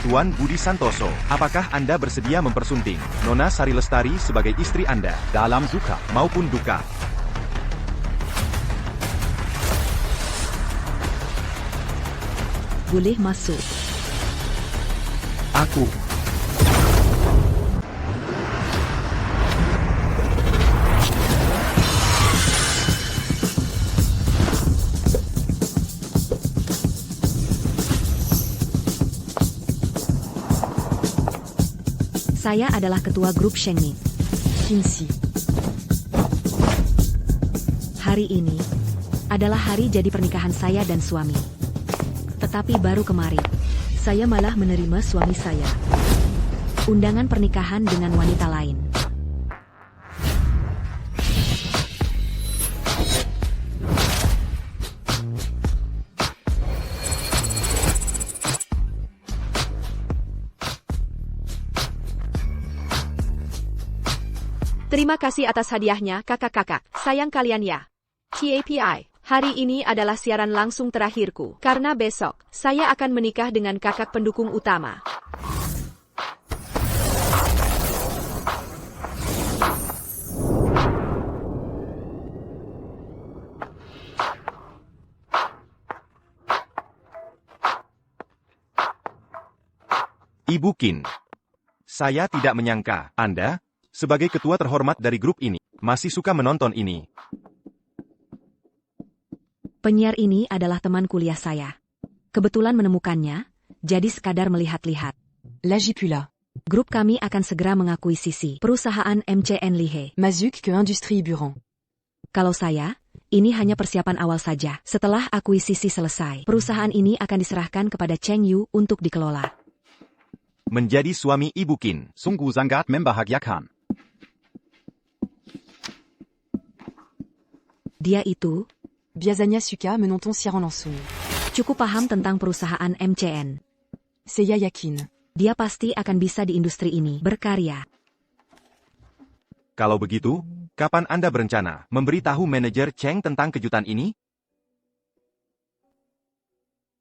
Tuan Budi Santoso, apakah Anda bersedia mempersunting Nona Sari Lestari sebagai istri Anda dalam suka maupun duka? Boleh masuk. Aku. Saya adalah ketua grup Shengni. Xingxi. Hari ini adalah hari jadi pernikahan saya dan suami. Tetapi baru kemarin, saya malah menerima suami saya undangan pernikahan dengan wanita lain. Terima kasih atas hadiahnya, kakak-kakak. Sayang kalian ya. KPI. Hari ini adalah siaran langsung terakhirku, karena besok, saya akan menikah dengan kakak pendukung utama. Ibu Qin. Saya tidak menyangka Anda, sebagai ketua terhormat dari grup ini, masih suka menonton ini. Penyiar ini adalah teman kuliah saya. Kebetulan menemukannya, jadi sekadar melihat-lihat. Lagipula. Grup kami akan segera mengakuisisi perusahaan MCN Lihe. Mazuk ke Industrie Buron. Kalau saya, ini hanya persiapan awal saja. Setelah akuisisi selesai, perusahaan ini akan diserahkan kepada Cheng Yu untuk dikelola. Menjadi suami Ibu Qin, sungguh sangat membahagiakan. Dia itu Biazania Suka menonton siaran langsung. cukup paham tentang perusahaan MCN. Saya yakin. Dia pasti akan bisa di industri ini berkarya. Kalau begitu, kapan Anda berencana memberitahu manajer Cheng tentang kejutan ini?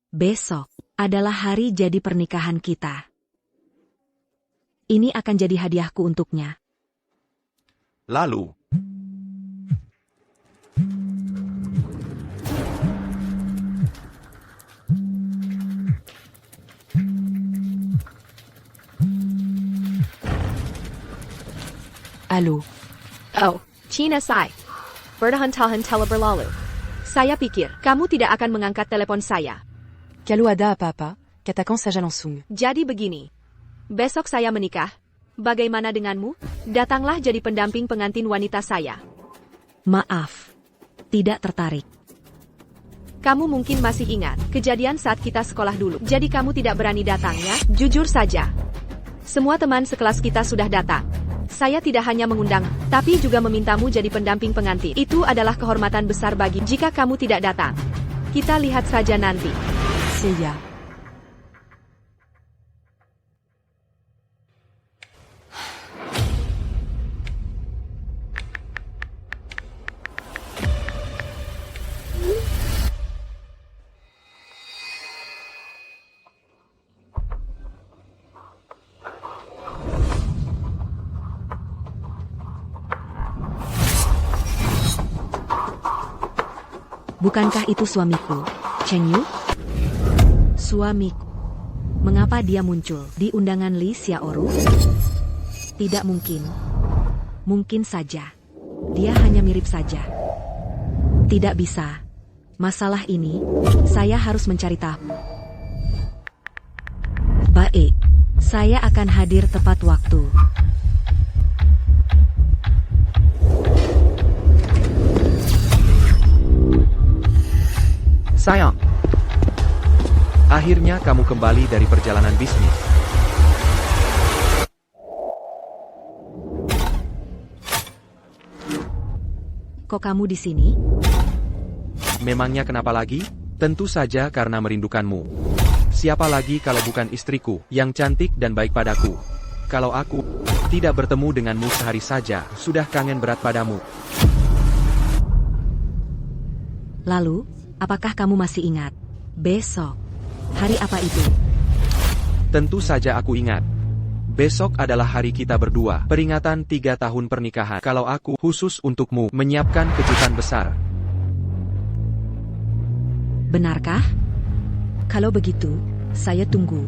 Besok adalah hari jadi pernikahan kita. Ini akan jadi hadiahku untuknya. Lalu, Halo. Oh, China Sai. Bertahan-tahan telah berlalu. Saya pikir, kamu tidak akan mengangkat telepon saya. Kalau ada apa-apa, katakan saja langsung. Jadi begini. Besok saya menikah. Bagaimana denganmu? Datanglah jadi pendamping pengantin wanita saya. Maaf, tidak tertarik. Kamu mungkin masih ingat kejadian saat kita sekolah dulu. Jadi kamu tidak berani datang ya? Jujur saja. Semua teman sekelas kita sudah datang. Saya tidak hanya mengundang, tapi juga memintamu jadi pendamping pengantin. Itu adalah kehormatan besar bagi jika kamu tidak datang. Kita lihat saja nanti. Saya. Bukankah itu suamiku, Cheng Yu? Suamiku. Mengapa dia muncul di undangan Li Xiaoru? Tidak mungkin. Mungkin saja. Dia hanya mirip saja. Tidak bisa. Masalah ini, saya harus mencari tahu. Baik. Saya akan hadir tepat waktu. sayang. Akhirnya kamu kembali dari perjalanan bisnis. Kok kamu di sini? Memangnya kenapa lagi? Tentu saja karena merindukanmu. Siapa lagi kalau bukan istriku, yang cantik dan baik padaku. Kalau aku tidak bertemu denganmu sehari saja, sudah kangen berat padamu. Lalu, apakah kamu masih ingat? Besok. Hari apa itu? Tentu saja aku ingat. Besok adalah hari kita berdua, peringatan 3 tahun pernikahan. Kalau aku khusus untukmu menyiapkan kejutan besar. Benarkah? Kalau begitu, saya tunggu.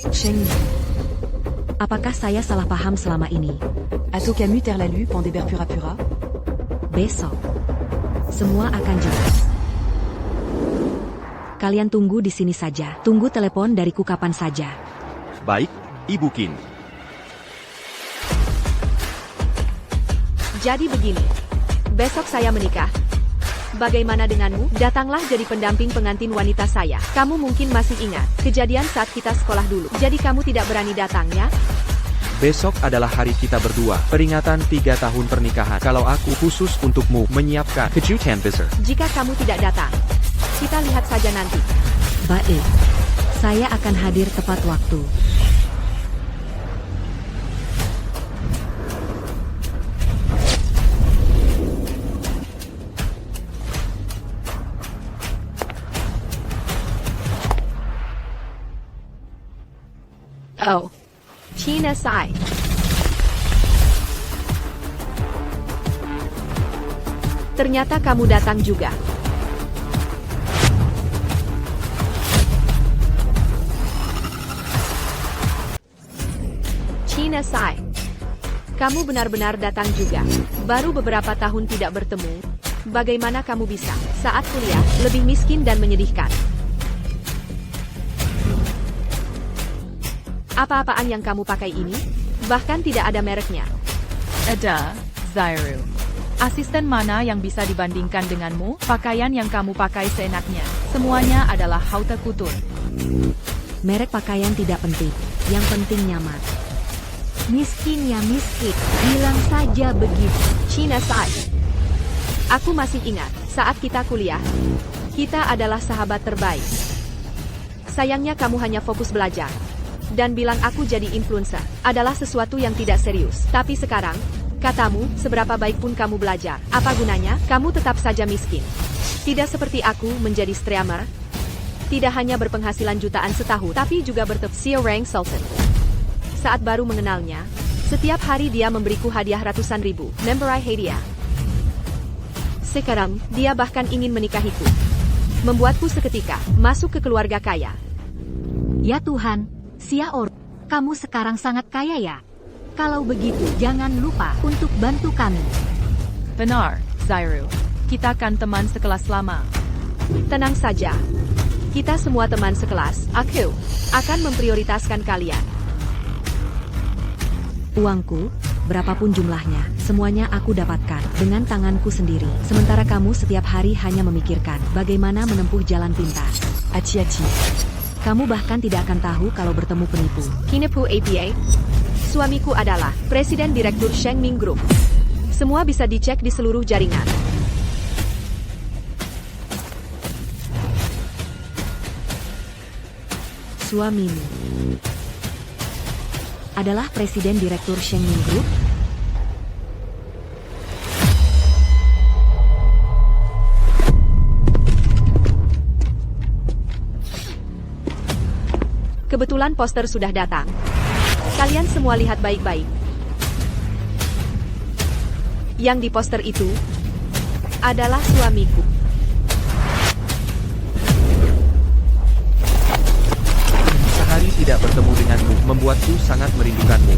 Cheng Yu. Apakah saya salah paham selama ini? Atto Camus terre la lue pendeber pura pura. Besok, semua akan jelas. Kalian tunggu di sini saja. Tunggu telepon dariku kapan saja. Baik, Ibu Qin. Jadi begini. Besok saya menikah. Bagaimana denganmu? Datanglah jadi pendamping pengantin wanita saya. Kamu mungkin masih ingat kejadian saat kita sekolah dulu. Jadi kamu tidak berani datang ya? Besok adalah hari kita berdua, peringatan 3 tahun pernikahan. Kalau aku khusus untukmu menyiapkan kejutan besar. Jika kamu tidak datang, kita lihat saja nanti. Baik, saya akan hadir tepat waktu. Oh, China Sai. Ternyata kamu datang juga. China Sai. Kamu benar-benar datang juga. Baru beberapa tahun tidak bertemu. Bagaimana kamu bisa, saat kuliah, lebih miskin dan menyedihkan? Apa-apaan yang kamu pakai ini? Bahkan tidak ada mereknya. Ada, Zairu. Asisten mana yang bisa dibandingkan denganmu? Pakaian yang kamu pakai seenaknya. Semuanya adalah haute couture. Merek pakaian tidak penting, yang penting nyaman. Miskin ya miskin, bilang saja begitu. China Sai. Aku masih ingat, saat kita kuliah, kita adalah sahabat terbaik. Sayangnya kamu hanya fokus belajar. Dan bilang aku jadi influencer adalah sesuatu yang tidak serius. Tapi sekarang, katamu, seberapa baik pun kamu belajar, apa gunanya? Kamu tetap saja miskin. Tidak seperti aku menjadi streamer. Tidak hanya berpenghasilan jutaan setahun, tapi juga Xiao Rang Sultan. Saat baru mengenalnya, setiap hari dia memberiku hadiah ratusan ribu, memberai hadiah. Sekarang, dia bahkan ingin menikahiku. Membuatku seketika masuk ke keluarga kaya. Ya Tuhan, Xiao, kamu sekarang sangat kaya ya? Kalau begitu, jangan lupa untuk bantu kami. Benar, Zairu. Kita kan teman sekelas lama. Tenang saja. Kita semua teman sekelas. Aku akan memprioritaskan kalian. Uangku, berapapun jumlahnya, semuanya aku dapatkan dengan tanganku sendiri. Sementara kamu setiap hari hanya memikirkan bagaimana menempuh jalan pintas. Aci-aci. Kamu bahkan tidak akan tahu kalau bertemu penipu. Kinepu APA. Suamiku adalah Presiden Direktur Shengming Group. Semua bisa dicek di seluruh jaringan. Suamimu adalah Presiden Direktur Shengming Group? Kebetulan poster sudah datang. Kalian semua lihat baik-baik. Yang di poster itu adalah suamiku. Sehari tidak bertemu denganmu membuatku sangat merindukanmu.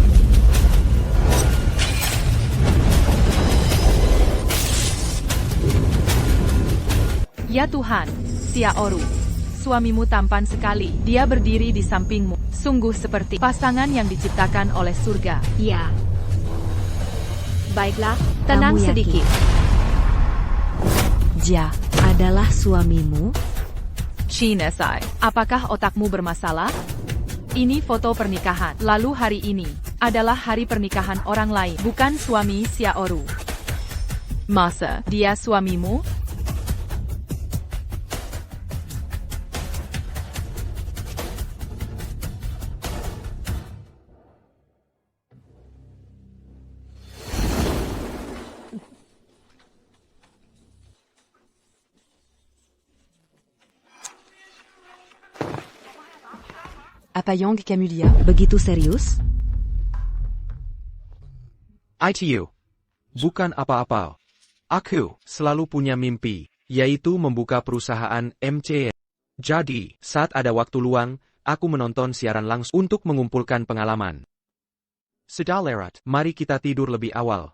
Ya Tuhan, Xiaoru. Suamimu tampan sekali. Dia berdiri di sampingmu. Sungguh seperti pasangan yang diciptakan oleh surga. Ya. Baiklah, tenang Kamu yakin? sedikit. Dia. Adalah suamimu? China Sai, apakah otakmu bermasalah? Ini foto pernikahan. Lalu hari ini adalah hari pernikahan orang lain, bukan suami Xiaoru. Masa dia suamimu? Apayang Camulia. Begitu serius? ITU. Bukan apa-apa. Aku selalu punya mimpi, yaitu membuka perusahaan MCN. Jadi, saat ada waktu luang, aku menonton siaran langsung untuk mengumpulkan pengalaman. Sudah lewat, mari kita tidur lebih awal.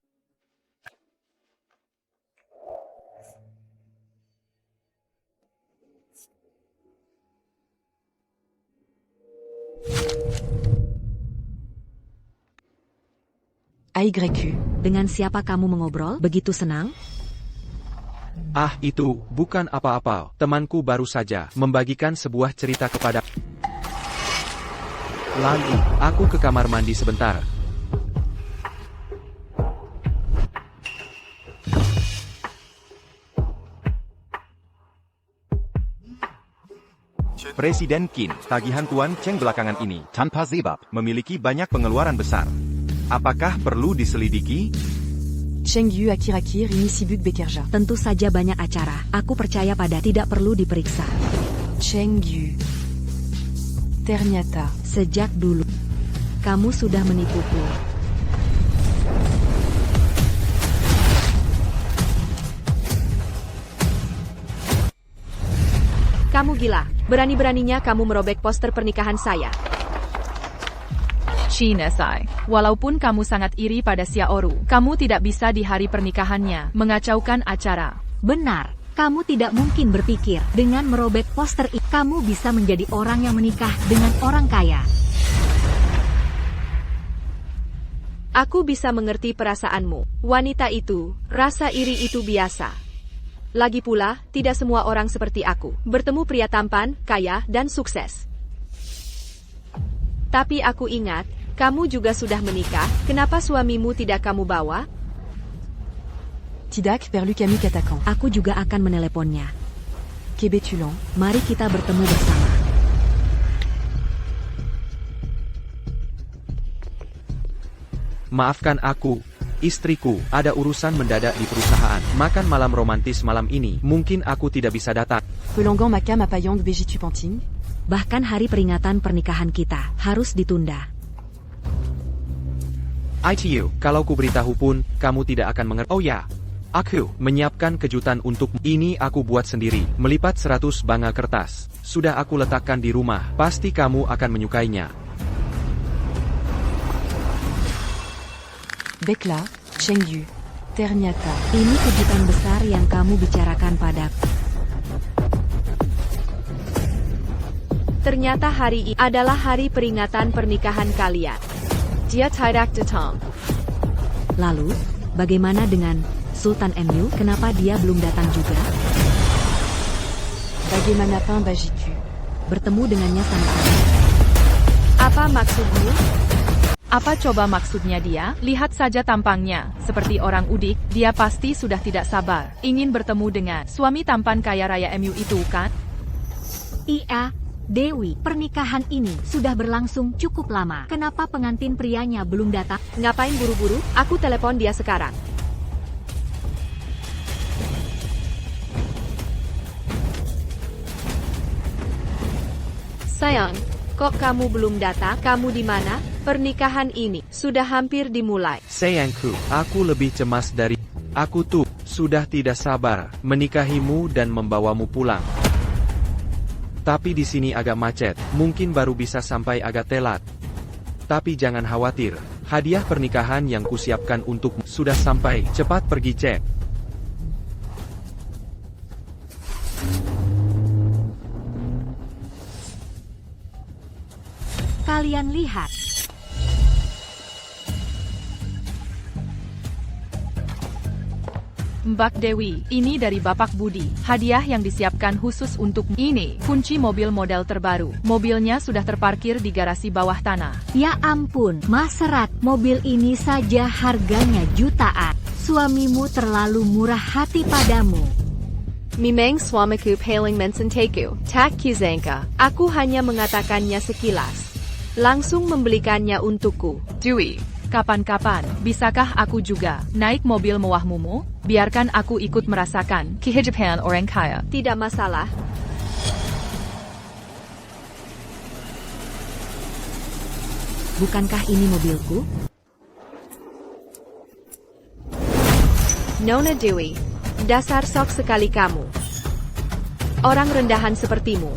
AYQ. Dengan siapa kamu mengobrol? Begitu senang? Ah, itu bukan apa-apa. Temanku baru saja membagikan sebuah cerita kepada. Lalu, aku ke kamar mandi sebentar. Presiden Qin, tagihan Tuan Cheng belakangan ini, tanpa sebab, memiliki banyak pengeluaran besar. Apakah perlu diselidiki? Cheng Yu Akirakir ini sibuk bekerja. Tentu saja banyak acara. Aku percaya pada tidak perlu diperiksa. Cheng Yu. Ternyata. Sejak dulu, kamu sudah menipuku. Kamu gila. Berani-beraninya kamu merobek poster pernikahan saya. Chinesai, walaupun kamu sangat iri pada Xiaoru, kamu tidak bisa di hari pernikahannya mengacaukan acara. Benar, kamu tidak mungkin berpikir dengan merobek poster itu kamu bisa menjadi orang yang menikah dengan orang kaya. Aku bisa mengerti perasaanmu. Wanita itu, rasa iri itu biasa. Lagi pula, tidak semua orang seperti aku. Bertemu pria tampan, kaya, dan sukses. Tapi aku ingat, kamu juga sudah menikah, kenapa suamimu tidak kamu bawa? Tidak perlu kami katakan. Aku juga akan meneleponnya. Kebetulan. Mari kita bertemu bersama. Maafkan aku, istriku, ada urusan mendadak di perusahaan. Makan malam romantis malam ini, mungkin aku tidak bisa datang. Pelanggan makam apayang begitu penting. Bahkan hari peringatan pernikahan kita harus ditunda. ITU, kalau ku beritahu pun, kamu tidak akan mengerti. Oh ya, aku menyiapkan kejutan untuk ini aku buat sendiri. Melipat 100 banga kertas. Sudah aku letakkan di rumah, pasti kamu akan menyukainya. Baiklah, Cheng Yu. Ternyata. Ini kejutan besar yang kamu bicarakan padaku. Ternyata hari ini adalah hari peringatan pernikahan kalian. Dia tidak datang. Lalu, bagaimana dengan Sultan MU? Kenapa dia belum datang juga? Bagaimana pun bajiku. Bertemu dengannya sangat aneh. Apa maksudmu? Apa coba maksudnya dia? Lihat saja tampangnya, seperti orang udik, dia pasti sudah tidak sabar, ingin bertemu dengan suami tampan kaya raya MU itu kan? Iya, Dewi, pernikahan ini sudah berlangsung cukup lama. Kenapa pengantin prianya belum datang? Ngapain buru-buru? Aku telepon dia sekarang. Sayang, kok kamu belum datang? Kamu di mana? Pernikahan ini sudah hampir dimulai. Sayangku, aku lebih cemas dari. Aku tuh sudah tidak sabar menikahimu dan membawamu pulang. Tapi di sini agak macet, mungkin baru bisa sampai agak telat. Tapi jangan khawatir, hadiah pernikahan yang kusiapkan untukmu sudah sampai. Cepat pergi cek. Kalian lihat. Mbak Dewi, ini dari Bapak Budi, hadiah yang disiapkan khusus untuk ini, kunci mobil model terbaru. Mobilnya sudah terparkir di garasi bawah tanah. Ya ampun, Mas Serat, mobil ini saja harganya jutaan. Suamimu terlalu murah hati padamu. Mimeng suamiku paling mencintaku, tak kizengka. Aku hanya mengatakannya sekilas. Langsung membelikannya untukku. Dewi, kapan-kapan, bisakah aku juga naik mobil mewahmu? Biarkan aku ikut merasakan kehidupan orang kaya. Tidak masalah. Bukankah ini mobilku? Nona Dewi, dasar sok sekali kamu. Orang rendahan sepertimu.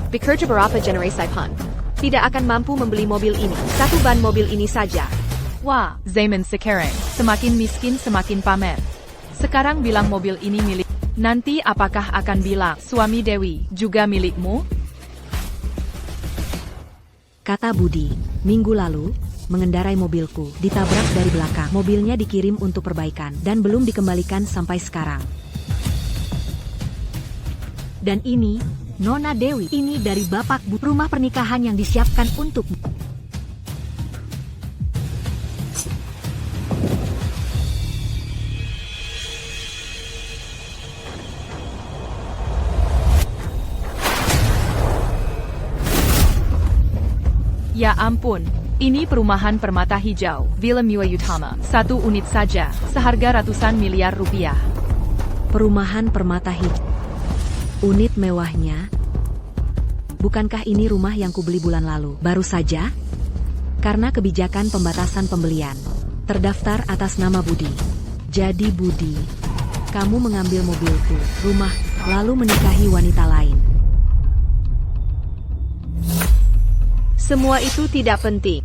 Bekerja berapa generasi pun tidak akan mampu membeli mobil ini. Satu ban mobil ini saja. Wah, zaman sekarang, semakin miskin semakin pamer. Sekarang bilang mobil ini milik. Nanti apakah akan bilang, suami Dewi, juga milikmu? Kata Budi, minggu lalu, mengendarai mobilku, ditabrak dari belakang. Mobilnya dikirim untuk perbaikan, dan belum dikembalikan sampai sekarang. Dan ini, Nona Dewi, ini dari Bapak Bu, rumah pernikahan yang disiapkan untukmu. Ya ampun, ini perumahan Permata Hijau, Villa Mua Utama. 1 unit saja, seharga ratusan miliar rupiah. Perumahan Permata Hijau. Unit mewahnya. Bukankah ini rumah yang kubeli bulan lalu? Baru saja? Karena kebijakan pembatasan pembelian. Terdaftar atas nama Budi. Jadi Budi, kamu mengambil mobilku, rumah, lalu menikahi wanita lain. Semua itu tidak penting.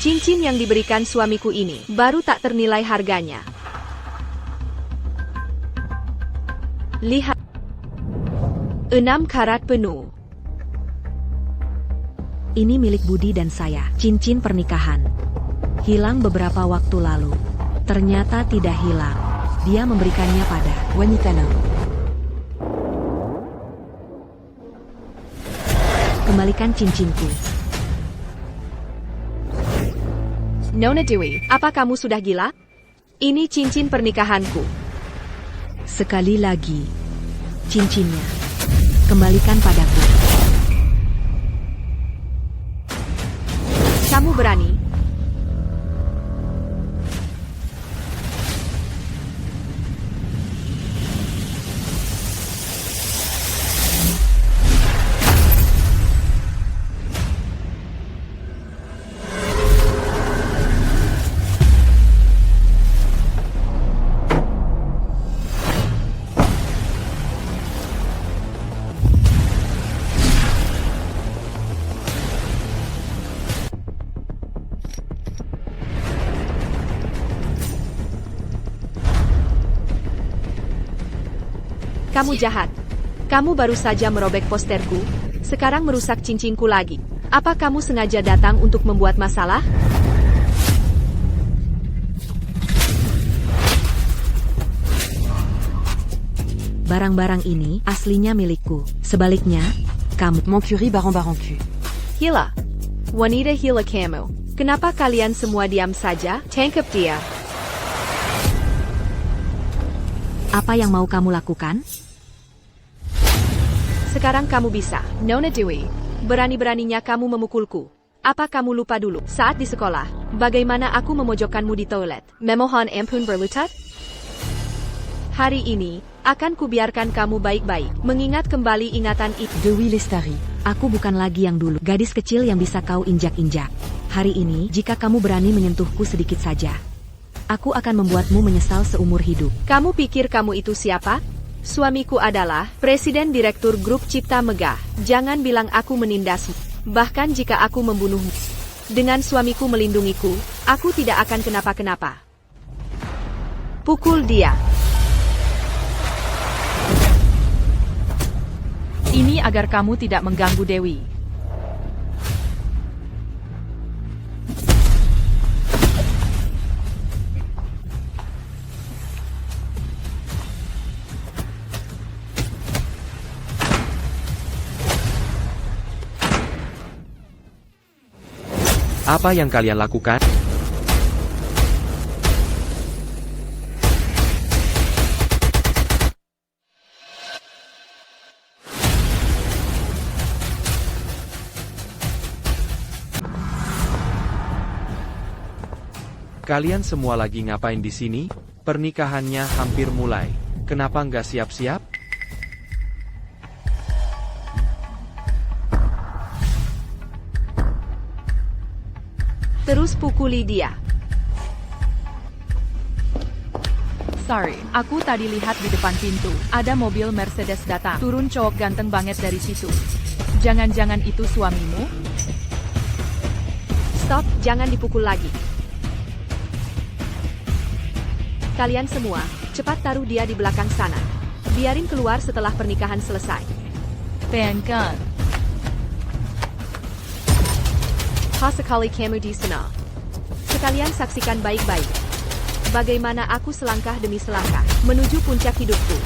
Cincin yang diberikan suamiku ini baru tak ternilai harganya. Lihat. 6 karat penuh. Ini milik Budi dan saya, cincin pernikahan. Hilang beberapa waktu lalu. Ternyata tidak hilang. Dia memberikannya pada wanita lain. Kembalikan cincinku. Nona Dewi, apa kamu sudah gila? Ini cincin pernikahanku. Sekali lagi, cincinnya. Kembalikan padaku. Kamu berani? Kamu jahat. Kamu baru saja merobek posterku, sekarang merusak cincinku lagi. Apa kamu sengaja datang untuk membuat masalah? Barang-barang ini aslinya milikku. Sebaliknya, kamu. Mon curry baron-baron-cu. Hila. Wanita hila kamu. Kenapa kalian semua diam saja? Tangkap dia. Apa yang mau kamu lakukan? Sekarang kamu bisa. Nona Dewi, berani-beraninya kamu memukulku. Apa kamu lupa dulu, saat di sekolah, bagaimana aku memojokkanmu di toilet? Memohon ampun berlutut? Hari ini, akan kubiarkan kamu baik-baik, mengingat kembali ingatan itu. Dewi Lestari. Aku bukan lagi yang dulu, gadis kecil yang bisa kau injak-injak. Hari ini, jika kamu berani menyentuhku sedikit saja, aku akan membuatmu menyesal seumur hidup. Kamu pikir kamu itu siapa? Suamiku adalah Presiden Direktur Grup Cipta Megah. Jangan bilang aku menindasmu. Bahkan jika aku membunuhmu, dengan suamiku melindungiku, aku tidak akan kenapa-kenapa. Pukul dia. Ini agar kamu tidak mengganggu Dewi. Apa yang kalian lakukan? Kalian semua lagi ngapain di sini? Pernikahannya hampir mulai. Kenapa nggak siap-siap? Terus pukuli dia. Sorry, aku tadi lihat di depan pintu. Ada mobil Mercedes datang. Turun cowok ganteng banget dari situ. Jangan-jangan itu suamimu? Stop, jangan dipukul lagi. Kalian semua, cepat taruh dia di belakang sana. Biarin keluar setelah pernikahan selesai. Bayangkan. Sekali kamu di sana. Sekalian saksikan baik-baik. Bagaimana aku selangkah demi selangkah menuju puncak hidupku.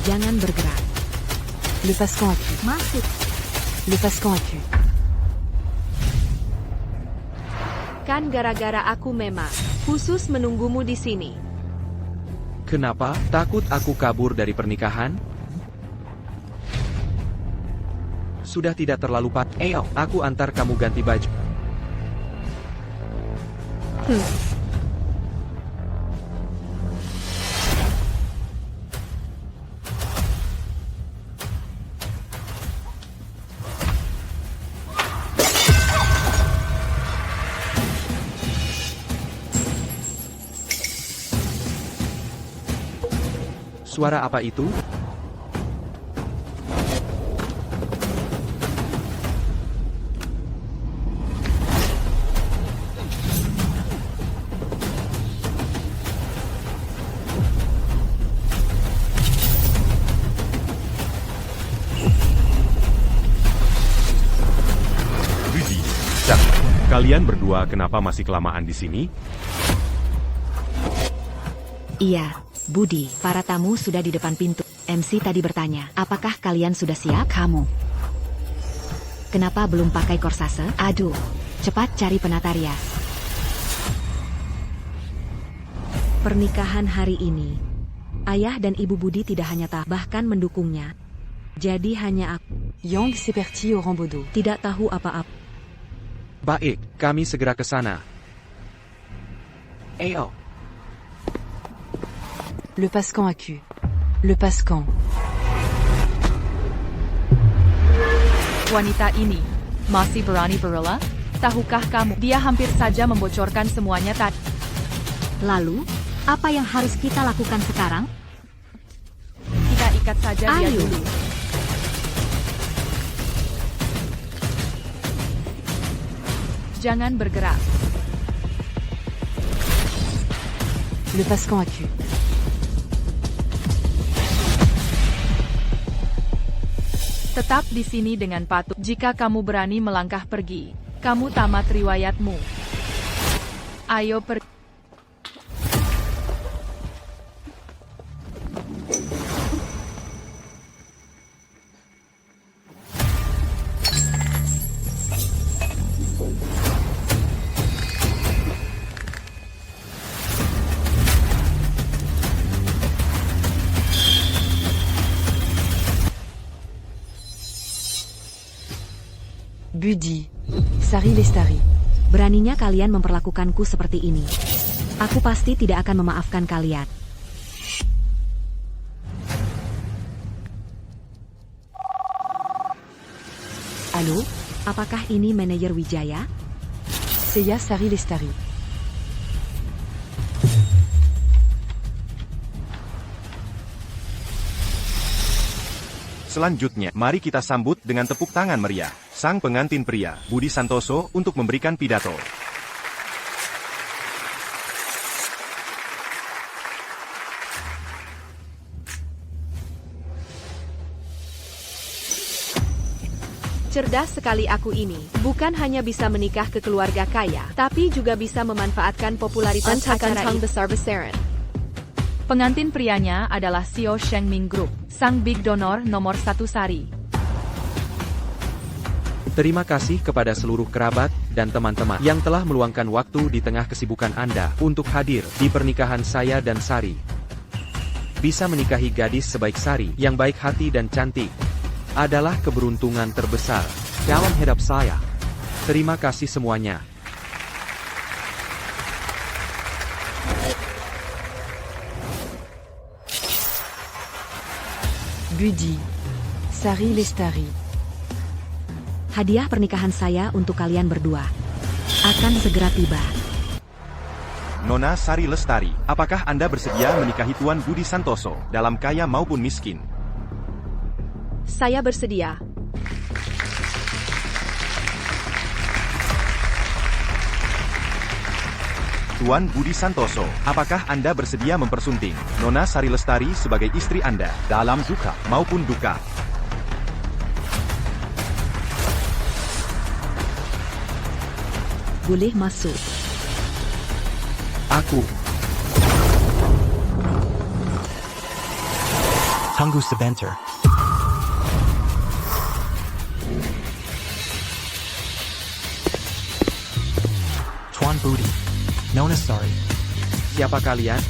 Jangan bergerak. Le Pascan a pu. Masuk. Le Pascan a pu. Kan gara-gara aku memang khusus menunggumu di sini. Kenapa? Takut aku kabur dari pernikahan? Sudah tidak terlalu aku antar kamu ganti baju. Suara apa itu? Rudy, Jack, kalian berdua kenapa masih kelamaan di sini? Iya, Budi, para tamu sudah di depan pintu. MC tadi bertanya, apakah kalian sudah siap? Kamu. Kenapa belum pakai korsase? Aduh, cepat cari penata rias. Pernikahan hari ini, ayah dan ibu Budi tidak hanya bahkan mendukungnya. Jadi hanya aku, Yang s'est parti au Rambaudot. tidak tahu apa-apa. Baik, kami segera ke sana. Le Pascan a pu. Le Pascan. Wanita ini masih berani berela? Tahukah kamu, dia hampir saja membocorkan semuanya tadi. Lalu, apa yang harus kita lakukan sekarang? Kita ikat saja dia Ayo. dulu. Jangan bergerak. Le Pascan a pu. Tetap di sini dengan patuh. Jika kamu berani melangkah pergi, kamu tamat riwayatmu. Ayo pergi. Budi. Sari Lestari. Beraninya kalian memperlakukanku seperti ini. Aku pasti tidak akan memaafkan kalian. Allô? Apakah ini manajer Wijaya? Seiya Sari Lestari. Selanjutnya, mari kita sambut dengan tepuk tangan meriah, sang pengantin pria, Budi Santoso, untuk memberikan pidato. Cerdas sekali aku ini. Bukan hanya bisa menikah ke keluarga kaya, tapi juga bisa memanfaatkan popularitas acara ini besar-besaran. Pengantin prianya adalah CEO Shengming Group, sang big donor nomor 1 Sari. Terima kasih kepada seluruh kerabat dan teman-teman yang telah meluangkan waktu di tengah kesibukan Anda untuk hadir di pernikahan saya dan Sari. Bisa menikahi gadis sebaik Sari yang baik hati dan cantik adalah keberuntungan terbesar dalam hidup saya. Terima kasih semuanya. Budi. Sari Lestari. Hadiah pernikahan saya untuk kalian berdua akan segera tiba. Nona Sari Lestari, apakah Anda bersedia menikahi Tuan Budi Santoso, dalam kaya maupun miskin? Saya bersedia. Tuan Budi Santoso, apakah Anda bersedia mempersunting Nona Sari Lestari sebagai istri Anda, dalam suka maupun duka? Boleh masuk. Aku. Tunggu sebentar. Tuan Budi, Nona Sari. Siapa kalian?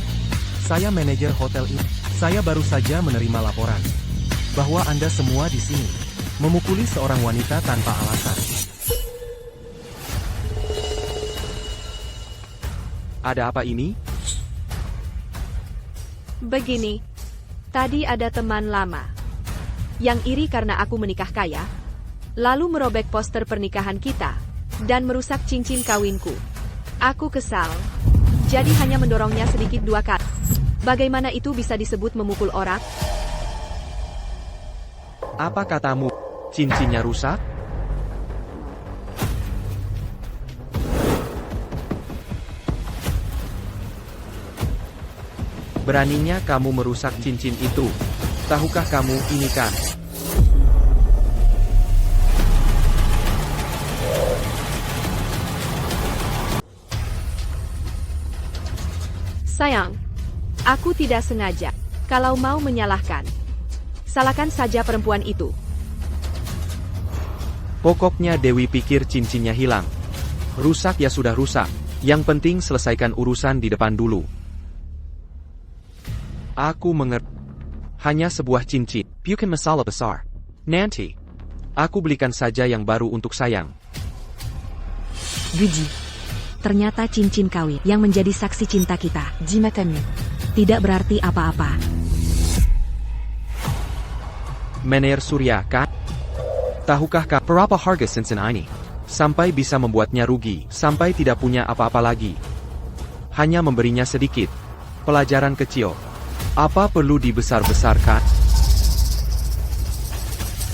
Saya manajer hotel ini. Saya baru saja menerima laporan bahwa Anda semua di sini memukuli seorang wanita tanpa alasan. Ada apa ini? Begini, tadi ada teman lama yang iri karena aku menikah kaya, lalu merobek poster pernikahan kita dan merusak cincin kawinku. Aku kesal, jadi hanya mendorongnya sedikit 2 kali. Bagaimana itu bisa disebut memukul orang? Apa katamu? Cincinnya rusak? Beraninya kamu merusak cincin itu. Tahukah kamu ini kan? Sayang, aku tidak sengaja. Kalau mau menyalahkan, salahkan saja perempuan itu. Pokoknya Dewi pikir cincinnya hilang. Rusak ya sudah rusak. Yang penting selesaikan urusan di depan dulu. Aku mengerti. Hanya sebuah cincin. Bukan masalah besar. Nanti, aku belikan saja yang baru untuk sayang. Budi, ternyata cincin kawin yang menjadi saksi cinta kita Dis ma tamie. tidak berarti apa-apa. Mener Surya kan? Tahukah kak berapa harga cincin ini? Sampai bisa membuatnya rugi, sampai tidak punya apa-apa lagi. Hanya memberinya sedikit. Pelajaran kecil. Apa perlu dibesar-besarkan?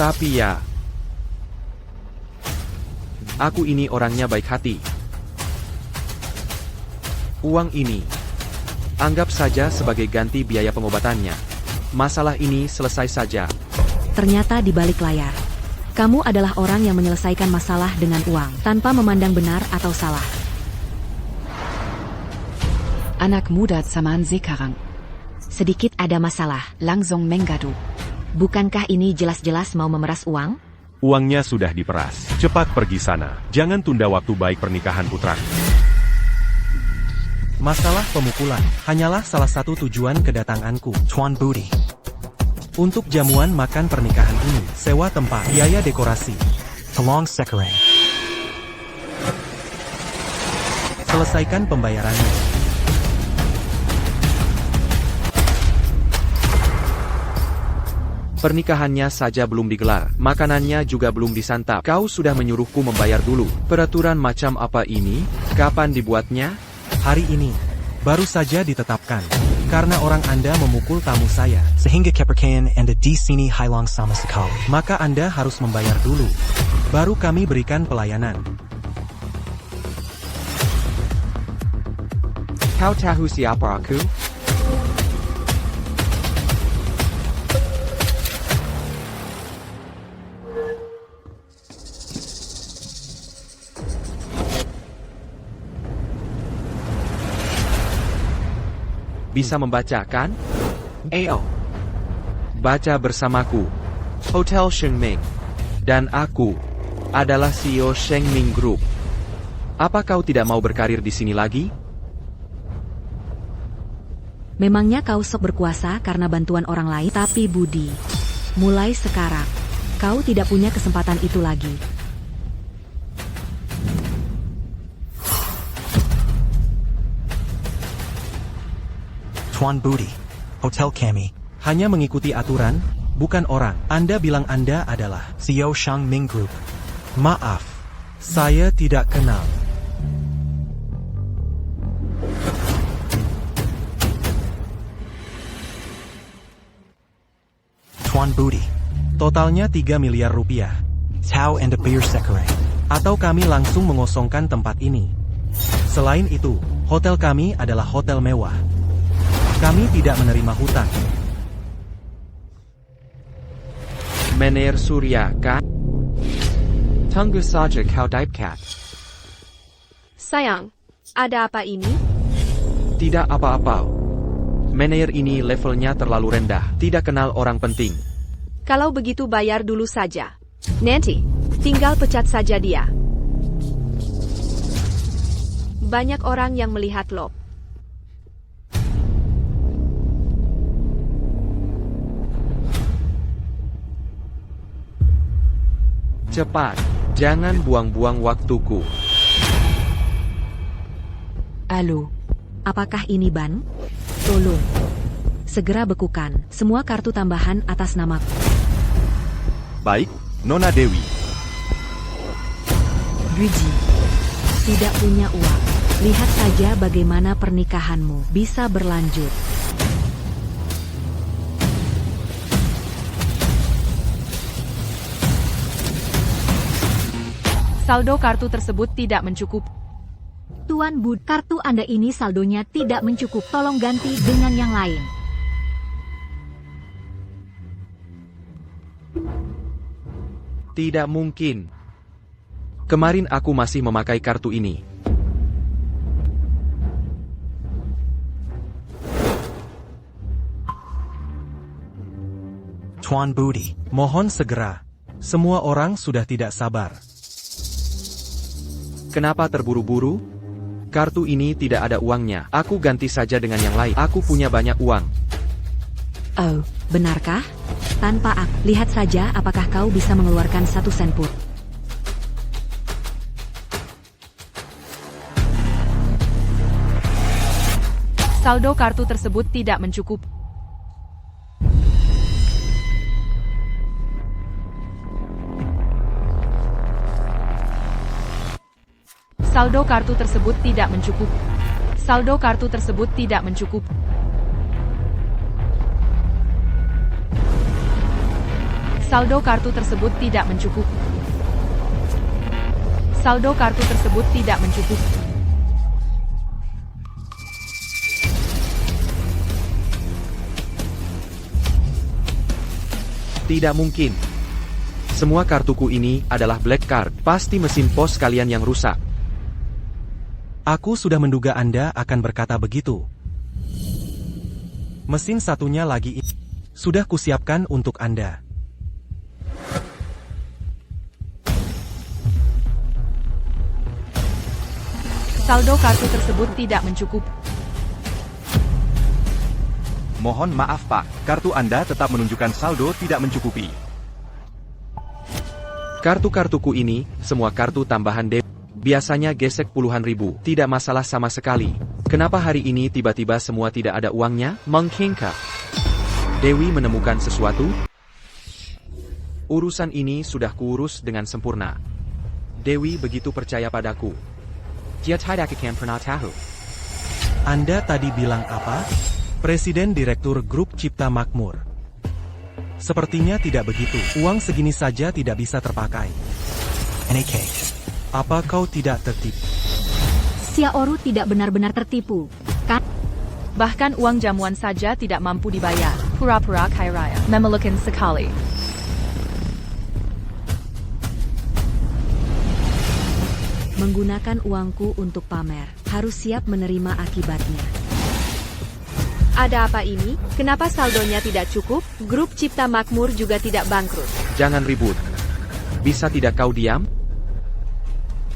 Tapi ya, aku ini orangnya baik hati. Uang ini, anggap saja sebagai ganti biaya pengobatannya. Masalah ini selesai saja. Ternyata di balik layar, kamu adalah orang yang menyelesaikan masalah dengan uang, tanpa memandang benar atau salah. Anak muda zaman sekarang. Sedikit ada masalah. Langsung menggaduh. Bukankah ini jelas-jelas mau memeras uang? Uangnya sudah diperas. Cepat pergi sana. Jangan tunda waktu baik pernikahan putraku. Masalah pemukulan hanyalah salah satu tujuan kedatanganku, Tuan Budi. Untuk jamuan makan pernikahan ini, sewa tempat, biaya dekorasi, tolong sekarang. Selesaikan pembayarannya. Pernikahannya saja belum digelar, makanannya juga belum disantap. Kau sudah menyuruhku membayar dulu. Peraturan macam apa ini? Kapan dibuatnya? Hari ini, baru saja ditetapkan. Karena orang Anda memukul tamu saya, sehingga kepercayaan Anda di sini hilang sama sekali. Maka Anda harus membayar dulu. Baru kami berikan pelayanan. Kau tahu siapa aku? Bisa membaca kan? Ayo. Baca bersamaku. Hotel Shengming. Dan aku adalah CEO Shengming Group. Apa kau tidak mau berkarir di sini lagi? Memangnya kau sok berkuasa karena bantuan orang lain? Tapi Budi, mulai sekarang, kau tidak punya kesempatan itu lagi. Tuan Budi, hotel kami hanya mengikuti aturan, bukan orang. Anda bilang Anda adalah CEO Shengming Group. Maaf, saya tidak kenal. Tuan Budi. Totalnya 3 miliar rupiah. Tau and the beer sekere. Atau kami langsung mengosongkan tempat ini. Selain itu, hotel kami adalah hotel mewah. Kami tidak menerima hutang. Meneer Surya, kan? Tunggu saja kau Dipcat. Sayang, ada apa ini? Tidak apa-apa. Meneer ini levelnya terlalu rendah, tidak kenal orang penting. Kalau begitu bayar dulu saja. Nanti, tinggal pecat saja dia. Banyak orang yang melihat lo. Cepat, jangan buang-buang waktuku. Halo. Apakah ini ban? Tolong. Segera bekukan semua kartu tambahan atas namaku. Baik, Nona Dewi. Guji. Tidak punya uang. Lihat saja bagaimana pernikahanmu bisa berlanjut. Saldo kartu tersebut tidak mencukupi. Tuan Bud, kartu Anda ini saldonya tidak mencukup. Tolong ganti dengan yang lain. Tidak mungkin. Kemarin aku masih memakai kartu ini. Tuan Budi, mohon segera. Semua orang sudah tidak sabar. Kenapa terburu-buru? Kartu ini tidak ada uangnya. Aku ganti saja dengan yang lain. Aku punya banyak uang. Oh, benarkah? Tanpa aku, lihat saja apakah kau bisa mengeluarkan 1 sen pun. Saldo kartu tersebut tidak mencukupi. Saldo kartu tersebut tidak mencukupi. Saldo kartu tersebut tidak mencukupi. Saldo kartu tersebut tidak mencukupi. Saldo kartu tersebut tidak mencukupi. Tidak mungkin. Semua kartuku ini adalah black card. Pasti mesin pos kalian yang rusak. Aku sudah menduga Anda akan berkata begitu. Mesin satunya lagi sudah kusiapkan untuk Anda. Saldo kartu tersebut tidak mencukupi. Mohon maaf Pak, kartu Anda tetap menunjukkan saldo tidak mencukupi. Kartu-kartuku ini, semua kartu tambahan Dewi. Biasanya gesek puluhan ribu, tidak masalah sama sekali. Kenapa hari ini tiba-tiba semua tidak ada uangnya? Mengkengka. Dewi menemukan sesuatu? Urusan ini sudah kuurus dengan sempurna. Dewi begitu percaya padaku. Dia tidak akan pernah tahu. Anda tadi bilang apa? Presiden Direktur Grup Cipta Makmur. Sepertinya tidak begitu. Uang segini saja tidak bisa terpakai. NK. Apa kau tidak tertipu? Xiaoru tidak benar-benar tertipu, kan? Bahkan uang jamuan saja tidak mampu dibayar. Pura-pura kaya raya. Memelukan sekali. Menggunakan uangku untuk pamer, harus siap menerima akibatnya. Ada apa ini? Kenapa saldonya tidak cukup? Grup Cipta Makmur juga tidak bangkrut. Jangan ribut. Bisa tidak kau diam?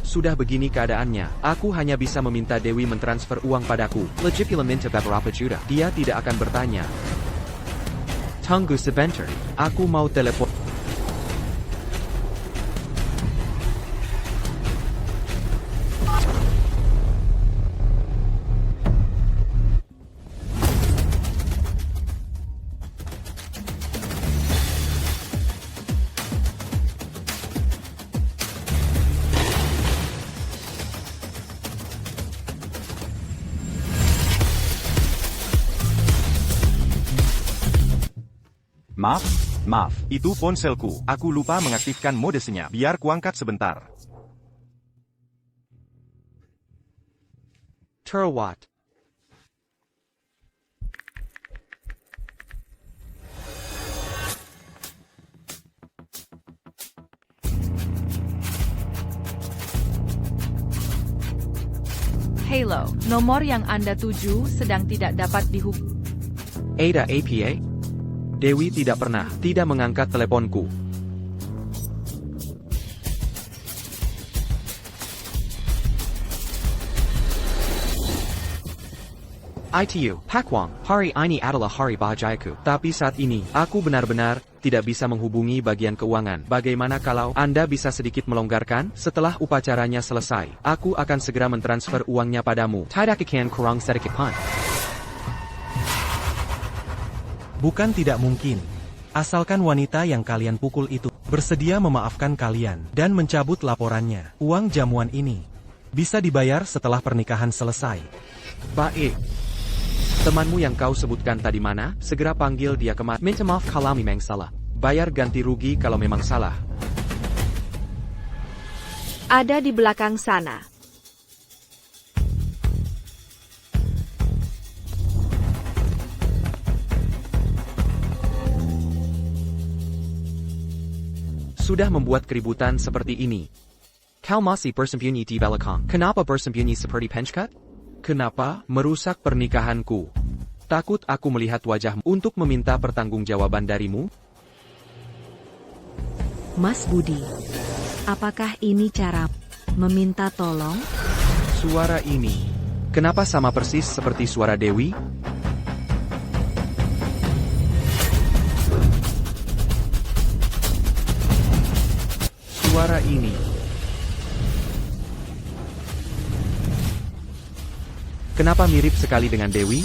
Sudah begini keadaannya, aku hanya bisa meminta Dewi mentransfer uang padaku. Legipula minta beberapa juta. Dia tidak akan bertanya. Tunggu sebentar, aku mau telepon. Maaf. Itu ponselku. Aku lupa mengaktifkan mode senyap. Biar kuangkat sebentar. Terwat. Halo, nomor yang Anda tuju sedang tidak dapat dihubungi. Ada APA? Dewi tidak mengangkat teleponku. ITU, Pakwang, hari ini adalah hari bahagiaku. Tapi saat ini, aku benar-benar tidak bisa menghubungi bagian keuangan. Bagaimana kalau Anda bisa sedikit melonggarkan? Setelah upacaranya selesai, aku akan segera mentransfer uangnya padamu. Tidak akan kurang sedikit pun. Bukan tidak mungkin. Asalkan wanita yang kalian pukul itu bersedia memaafkan kalian dan mencabut laporannya. Uang jamuan ini bisa dibayar setelah pernikahan selesai. Baik. Temanmu yang kau sebutkan tadi mana? Segera panggil dia kemari. Minta maaf kalau memang salah. Bayar ganti rugi kalau memang salah. Ada di belakang sana. Sudah membuat keributan seperti ini. Kau masih bersembunyi di belakang. Kenapa bersembunyi seperti pencekat? Kenapa merusak pernikahanku? Takut aku melihat wajahmu untuk meminta pertanggungjawaban darimu? Mas Budi, apakah ini cara meminta tolong? Suara ini, kenapa sama persis seperti suara Dewi? Suara ini. Kenapa mirip sekali dengan Dewi?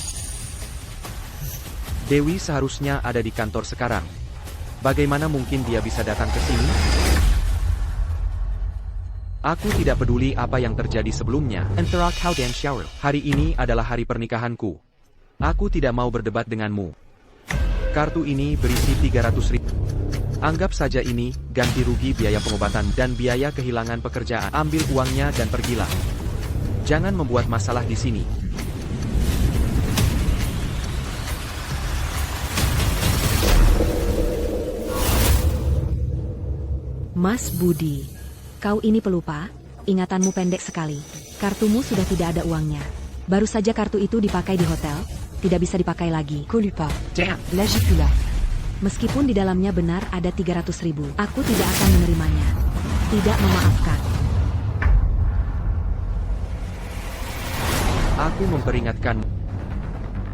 Dewi seharusnya ada di kantor sekarang. Bagaimana mungkin dia bisa datang ke sini? Aku tidak peduli apa yang terjadi sebelumnya. Antara kau dan Shauril, hari ini adalah hari pernikahanku. Aku tidak mau berdebat denganmu. Kartu ini berisi 300.000. Anggap saja ini ganti rugi biaya pengobatan dan biaya kehilangan pekerjaan. Ambil uangnya dan pergilah. Jangan membuat masalah di sini. Mas Budi, kau ini pelupa, ingatanmu pendek sekali. Kartumu sudah tidak ada uangnya. Baru saja kartu itu dipakai di hotel, tidak bisa dipakai lagi. Colupa. Damn. Lagipula. Meskipun di dalamnya benar ada 300.000, aku tidak akan menerimanya. Tidak memaafkan. Aku memperingatkanmu.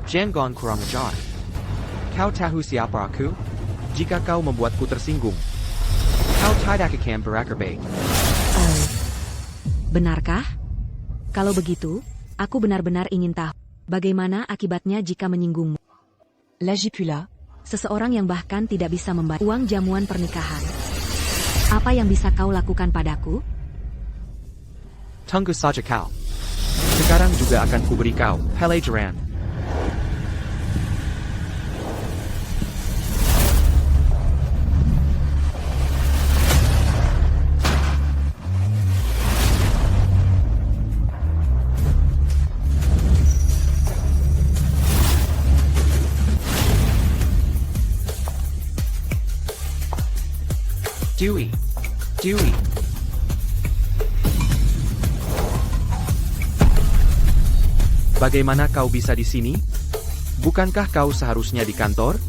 Jangan kurang ajar. Kau tahu siapa aku? Jika kau membuatku tersinggung, kau tidak akan berakhir baik. Oh, benarkah? Kalau begitu, aku benar-benar ingin tahu bagaimana akibatnya jika menyinggungmu. Lagipula. Seseorang yang bahkan tidak bisa membayar uang jamuan pernikahan. Apa yang bisa kau lakukan padaku? Tunggu saja kau. Sekarang juga akan kuberi kau pelajaran. Dewey. Bagaimana kau bisa di sini? Bukankah kau seharusnya di kantor?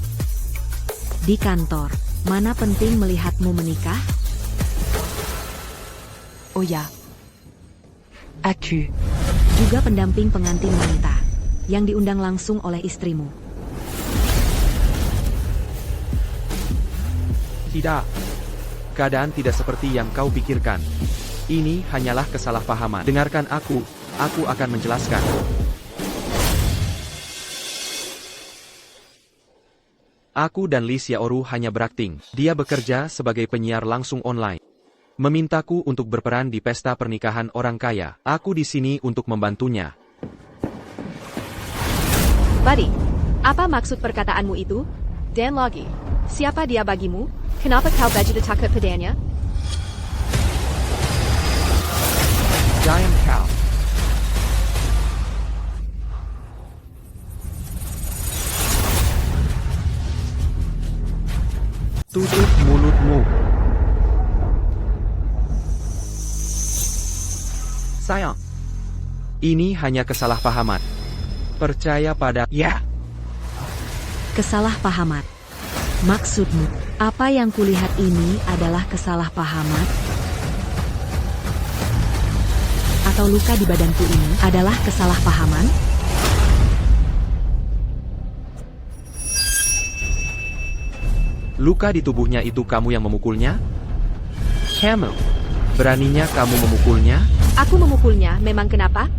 Di kantor. Mana penting melihatmu menikah? Oh ya. Aku. Juga pendamping pengantin wanita yang diundang langsung oleh istrimu. Tidak. Keadaan tidak seperti yang kau pikirkan. Ini hanyalah kesalahpahaman. Dengarkan aku akan menjelaskan. Aku dan Lee Xiaoru hanya berakting. Dia bekerja sebagai penyiar langsung online. Memintaku untuk berperan di pesta pernikahan orang kaya. Aku di sini untuk membantunya. Buddy, apa maksud perkataanmu itu? Dan lagi. Siapa dia bagimu? Kenapa kau begitu takut padanya? Giant Cow. Tutup mulutmu. Sayang. Ini hanya kesalahpahaman. Percaya pada... Ya. Kesalahpahaman. Maksudmu, apa yang kulihat ini adalah kesalahpahaman? Atau luka di badanku ini adalah kesalahpahaman? Luka di tubuhnya itu kamu yang memukulnya? Camel. Beraninya kamu memukulnya? Aku memukulnya, memang kenapa?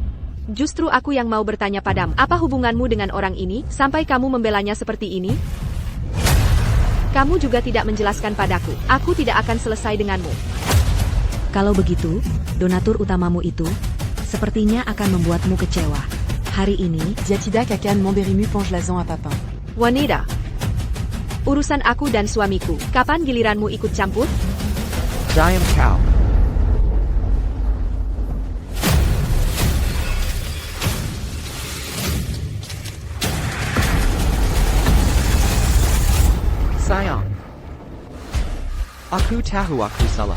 Justru aku yang mau bertanya padamu, apa hubunganmu dengan orang ini, sampai kamu membelanya seperti ini? Kamu juga tidak menjelaskan padaku, aku tidak akan selesai denganmu. Kalau begitu, donatur utamamu itu, sepertinya akan membuatmu kecewa. Hari ini, Diatida Kakan Montberimu Pongelazan à Papin. Wanita. Urusan aku dan suamiku, kapan giliranmu ikut campur? Giant Cow. Sayang. Aku tahu aku salah.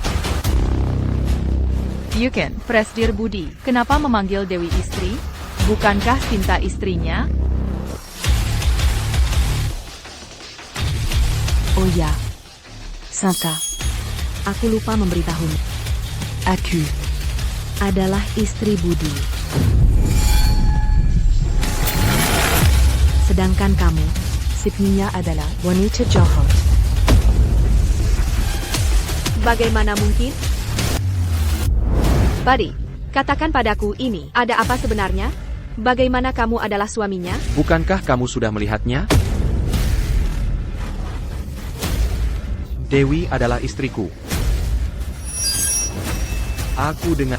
Yuken, Presdir Budi, kenapa memanggil Dewi istri? Bukankah Sinta istrinya? Oh ya. Sinta. aku lupa memberitahumu. Aku Adalah istri Budi. Sedangkan kamu, Sipninya adalah wanita jahat. Bagaimana mungkin? Buddy, katakan padaku ini, ada apa sebenarnya? Bagaimana kamu adalah suaminya? Bukankah kamu sudah melihatnya? Dewi adalah istriku. Aku dengan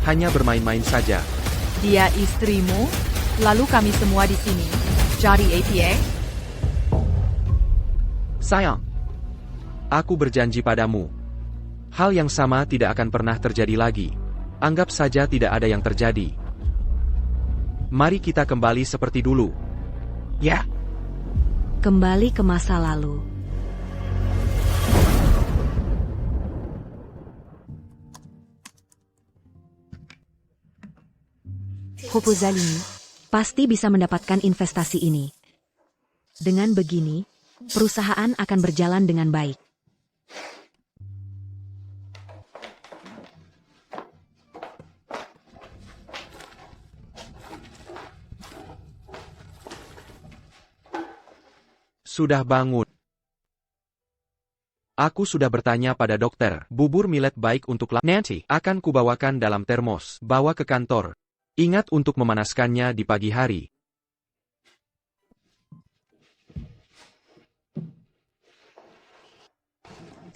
hanya bermain-main saja. Dia istrimu? Lalu kami semua di sini. Jadi APA? Sayang, aku berjanji padamu. Hal yang sama tidak akan pernah terjadi lagi. Anggap saja tidak ada yang terjadi. Mari kita kembali seperti dulu. Ya. Kembali ke masa lalu. Proposal ini. Pasti bisa mendapatkan investasi ini. Dengan begini, perusahaan akan berjalan dengan baik. Sudah bangun. Aku sudah bertanya pada dokter, bubur millet baik untuk nanti akan kubawakan dalam termos, bawa ke kantor. Ingat untuk memanaskannya di pagi hari.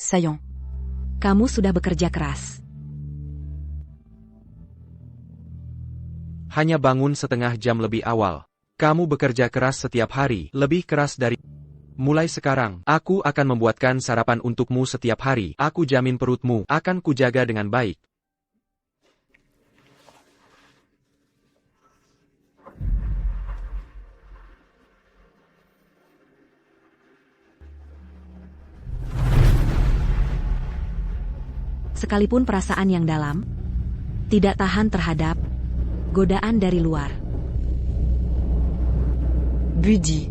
Sayang. Kamu sudah bekerja keras. Hanya bangun setengah jam lebih awal. Kamu bekerja keras setiap hari, lebih keras dari... Mulai sekarang, aku akan membuatkan sarapan untukmu setiap hari. Aku jamin perutmu akan kujaga dengan baik. Sekalipun perasaan yang dalam, tidak tahan terhadap godaan dari luar. Budi.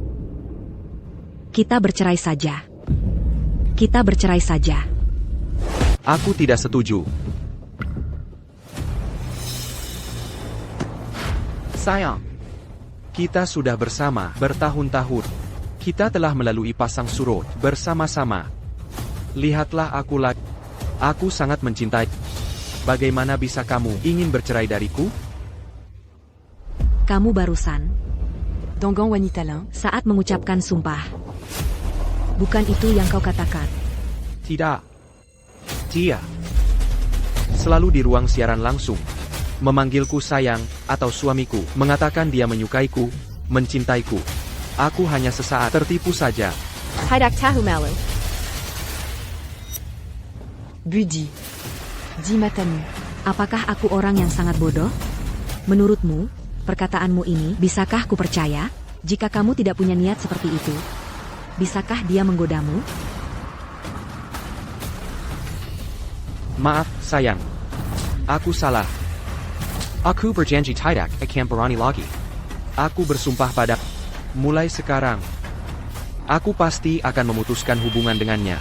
Kita bercerai saja. Kita bercerai saja. Aku tidak setuju. Sayang, kita sudah bersama bertahun-tahun. Kita telah melalui pasang surut bersama-sama. Lihatlah aku lagi. Aku sangat mencintai. Bagaimana bisa kamu ingin bercerai dariku? Kamu barusan, Dangan wanita lain. saat mengucapkan sumpah. Bukan itu yang kau katakan. Tidak. Dia selalu di ruang siaran langsung, memanggilku sayang atau suamiku, mengatakan dia menyukaiku, mencintaiku. Aku hanya sesaat tertipu saja. Tidak tahu malu. Budi. Dis matamu. Apakah aku orang yang sangat bodoh? Menurutmu, perkataanmu ini bisakah ku percaya? Jika kamu tidak punya niat seperti itu, bisakah dia menggodamu? Maaf, sayang. Aku salah. Aku berjanji tidak akan berani lagi. Aku bersumpah pada... Mulai sekarang, aku pasti akan memutuskan hubungan dengannya.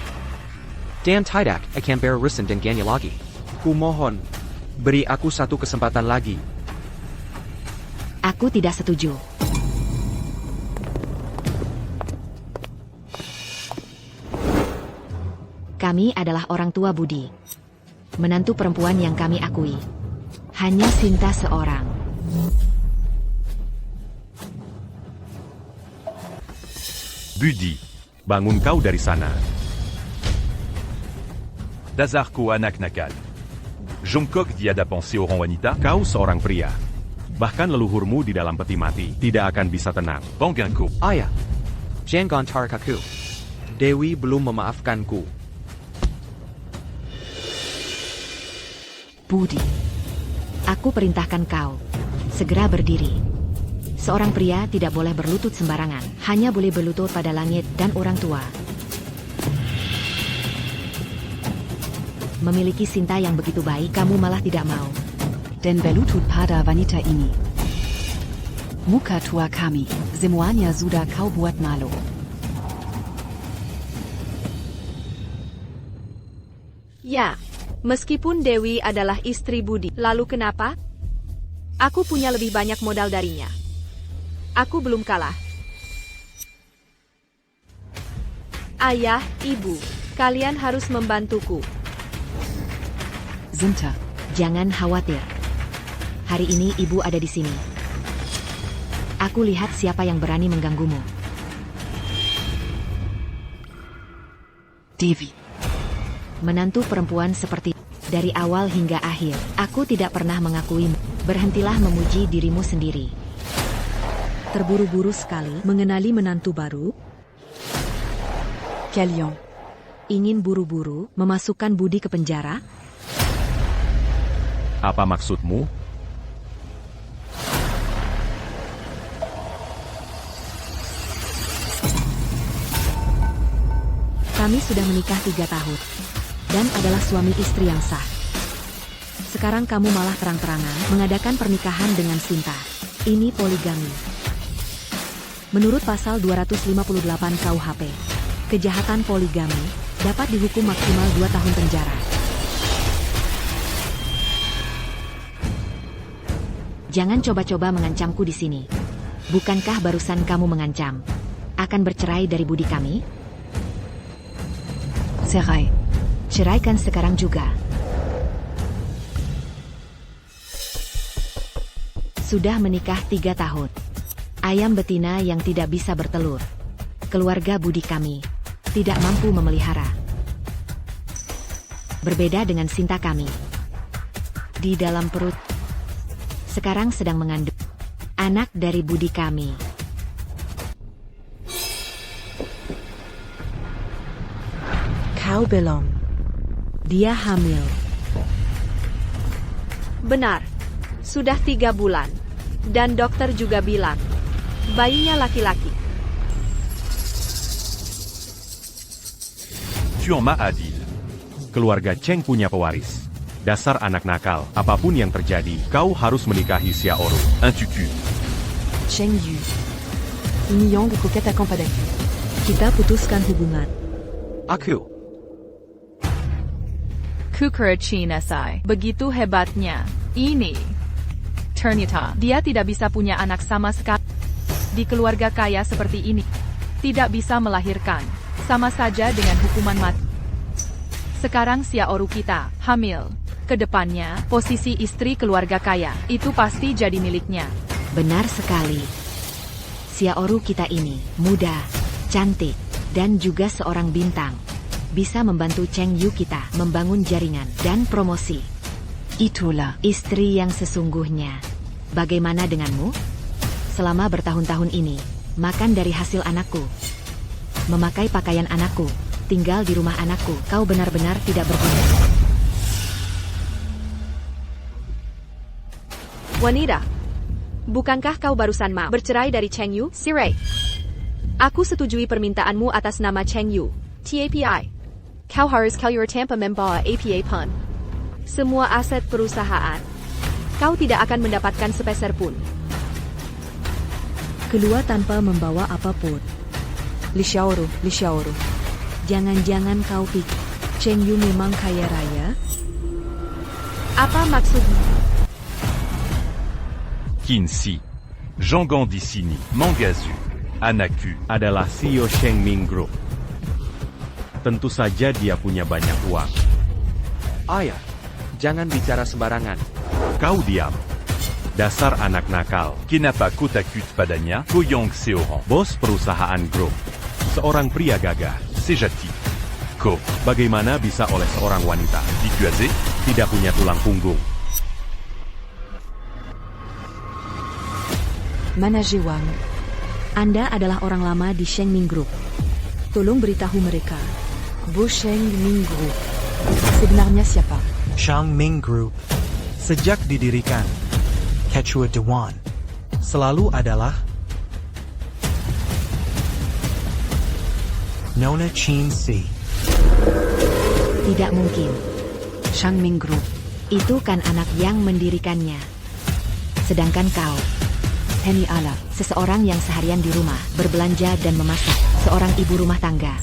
Dan tidak akan berurusan dengannya lagi. Kumohon, beri aku satu kesempatan lagi. Aku tidak setuju. Kami adalah orang tua Budi. Menantu perempuan yang kami akui. Hanya Sinta seorang. Budi, bangun kau dari sana. Dasarku anak nakal. Jongkok tiada pensi orang wanita. Kau seorang pria. Bahkan leluhurmu di dalam peti mati tidak akan bisa tenang. Bangganku. Ayah, jangan tarik aku. Dewi belum memaafkanku. Budi. Aku perintahkan kau. Segera berdiri. Seorang pria tidak boleh berlutut sembarangan. Hanya boleh berlutut pada langit dan orang tua. Memiliki Sinta yang begitu baik, kamu malah tidak mau. Dan berlutut pada wanita ini. Muka tua kami. Semuanya sudah kau buat malu. Ya, meskipun Dewi adalah istri Budi, lalu kenapa? Aku punya lebih banyak modal darinya. Aku belum kalah. Ayah, ibu, kalian harus membantuku. Sinta. Jangan khawatir. Hari ini ibu ada di sini. Aku lihat siapa yang berani mengganggumu. Devi. Menantu perempuan seperti dari awal hingga akhir, aku tidak pernah mengakuimu. Berhentilah memuji dirimu sendiri. Terburu-buru sekali mengenali menantu baru. Kalian. Ingin buru-buru memasukkan Budi ke penjara? Apa maksudmu? Kami sudah menikah 3 tahun. Dan adalah suami istri yang sah. Sekarang kamu malah terang-terangan mengadakan pernikahan dengan Sinta. Ini poligami. Menurut pasal 258 KUHP, kejahatan poligami dapat dihukum maksimal 2 tahun penjara. Jangan coba-coba mengancamku di sini. Bukankah barusan kamu mengancam akan bercerai dari Budi kami? Cerai. Ceraikan sekarang juga. Sudah menikah 3 tahun. Ayam betina yang tidak bisa bertelur. Keluarga Budi kami tidak mampu memelihara. Berbeda dengan Sinta kami. Di dalam perut sekarang sedang mengandung anak dari Budi kami. Kau belum. Dia hamil. Benar. Sudah 3 bulan. Dan dokter juga bilang, bayinya laki-laki. Tu en m'as Adil. Keluarga Cheng punya pewaris. Dasar anak nakal, apapun yang terjadi, kau harus menikahi Xiaoru. Un tutu. Cheng Yu. Ignorant de coquette à Campadaki. Kita putuskan hubungan. Aku. Kukurachinasai. Begitu hebatnya. Ini. Ternyata, dia tidak bisa punya anak sama sekali. Di keluarga kaya seperti ini, tidak bisa melahirkan. Sama saja dengan hukuman mati. Sekarang Xiaoru kita, hamil. Kedepannya, posisi istri keluarga kaya, itu pasti jadi miliknya. Benar sekali. Xiaoru kita ini, muda, cantik, dan juga seorang bintang. Bisa membantu Cheng Yu kita membangun jaringan dan promosi. Itulah Istri yang sesungguhnya. Bagaimana denganmu? Selama bertahun-tahun ini, makan dari hasil anakku. Memakai pakaian anakku. Tinggal di rumah anakku. Kau benar-benar tidak berguna. Wanita, bukankah kau barusan mau bercerai dari Cheng Yu? Sirai. Aku setujui permintaanmu atas nama Cheng Yu. TAPI. Kau harus keluar tanpa membawa APA pun. Semua aset perusahaan. Kau tidak akan mendapatkan sepeser pun. Keluar tanpa membawa apapun. Li Xiaoru. Jangan-jangan kau pikir Cheng Yu memang kaya raya? Apa maksudmu? Qinxi, Zhonggang di sini, Mangazu, Anaku. Adalah CEO Sheng Ming Group. Tentu saja dia punya banyak uang. Ayah, jangan bicara sembarangan. Kau diam. Dasar anak nakal. Kenapa kau takut padanya? Koyong Seoran. Bos perusahaan grup. Seorang pria gagah. Sejati. Ko. Bagaimana bisa oleh seorang wanita? Dikuasai? Tidak punya tulang punggung. Manager Wang. Anda adalah orang lama di Sheng Ming Group. Tolong beritahu mereka. Bu Sheng Ming Group. Sebenarnya siapa? Shang Ming Group. Sejak didirikan, Quechua Dewan selalu adalah Nona Chin Si. Tidak mungkin. Shang Ming Group. Itu kan anak yang mendirikannya. Sedangkan kau, Penny Ala. seseorang yang seharian di rumah, berbelanja dan memasak, seorang ibu rumah tangga.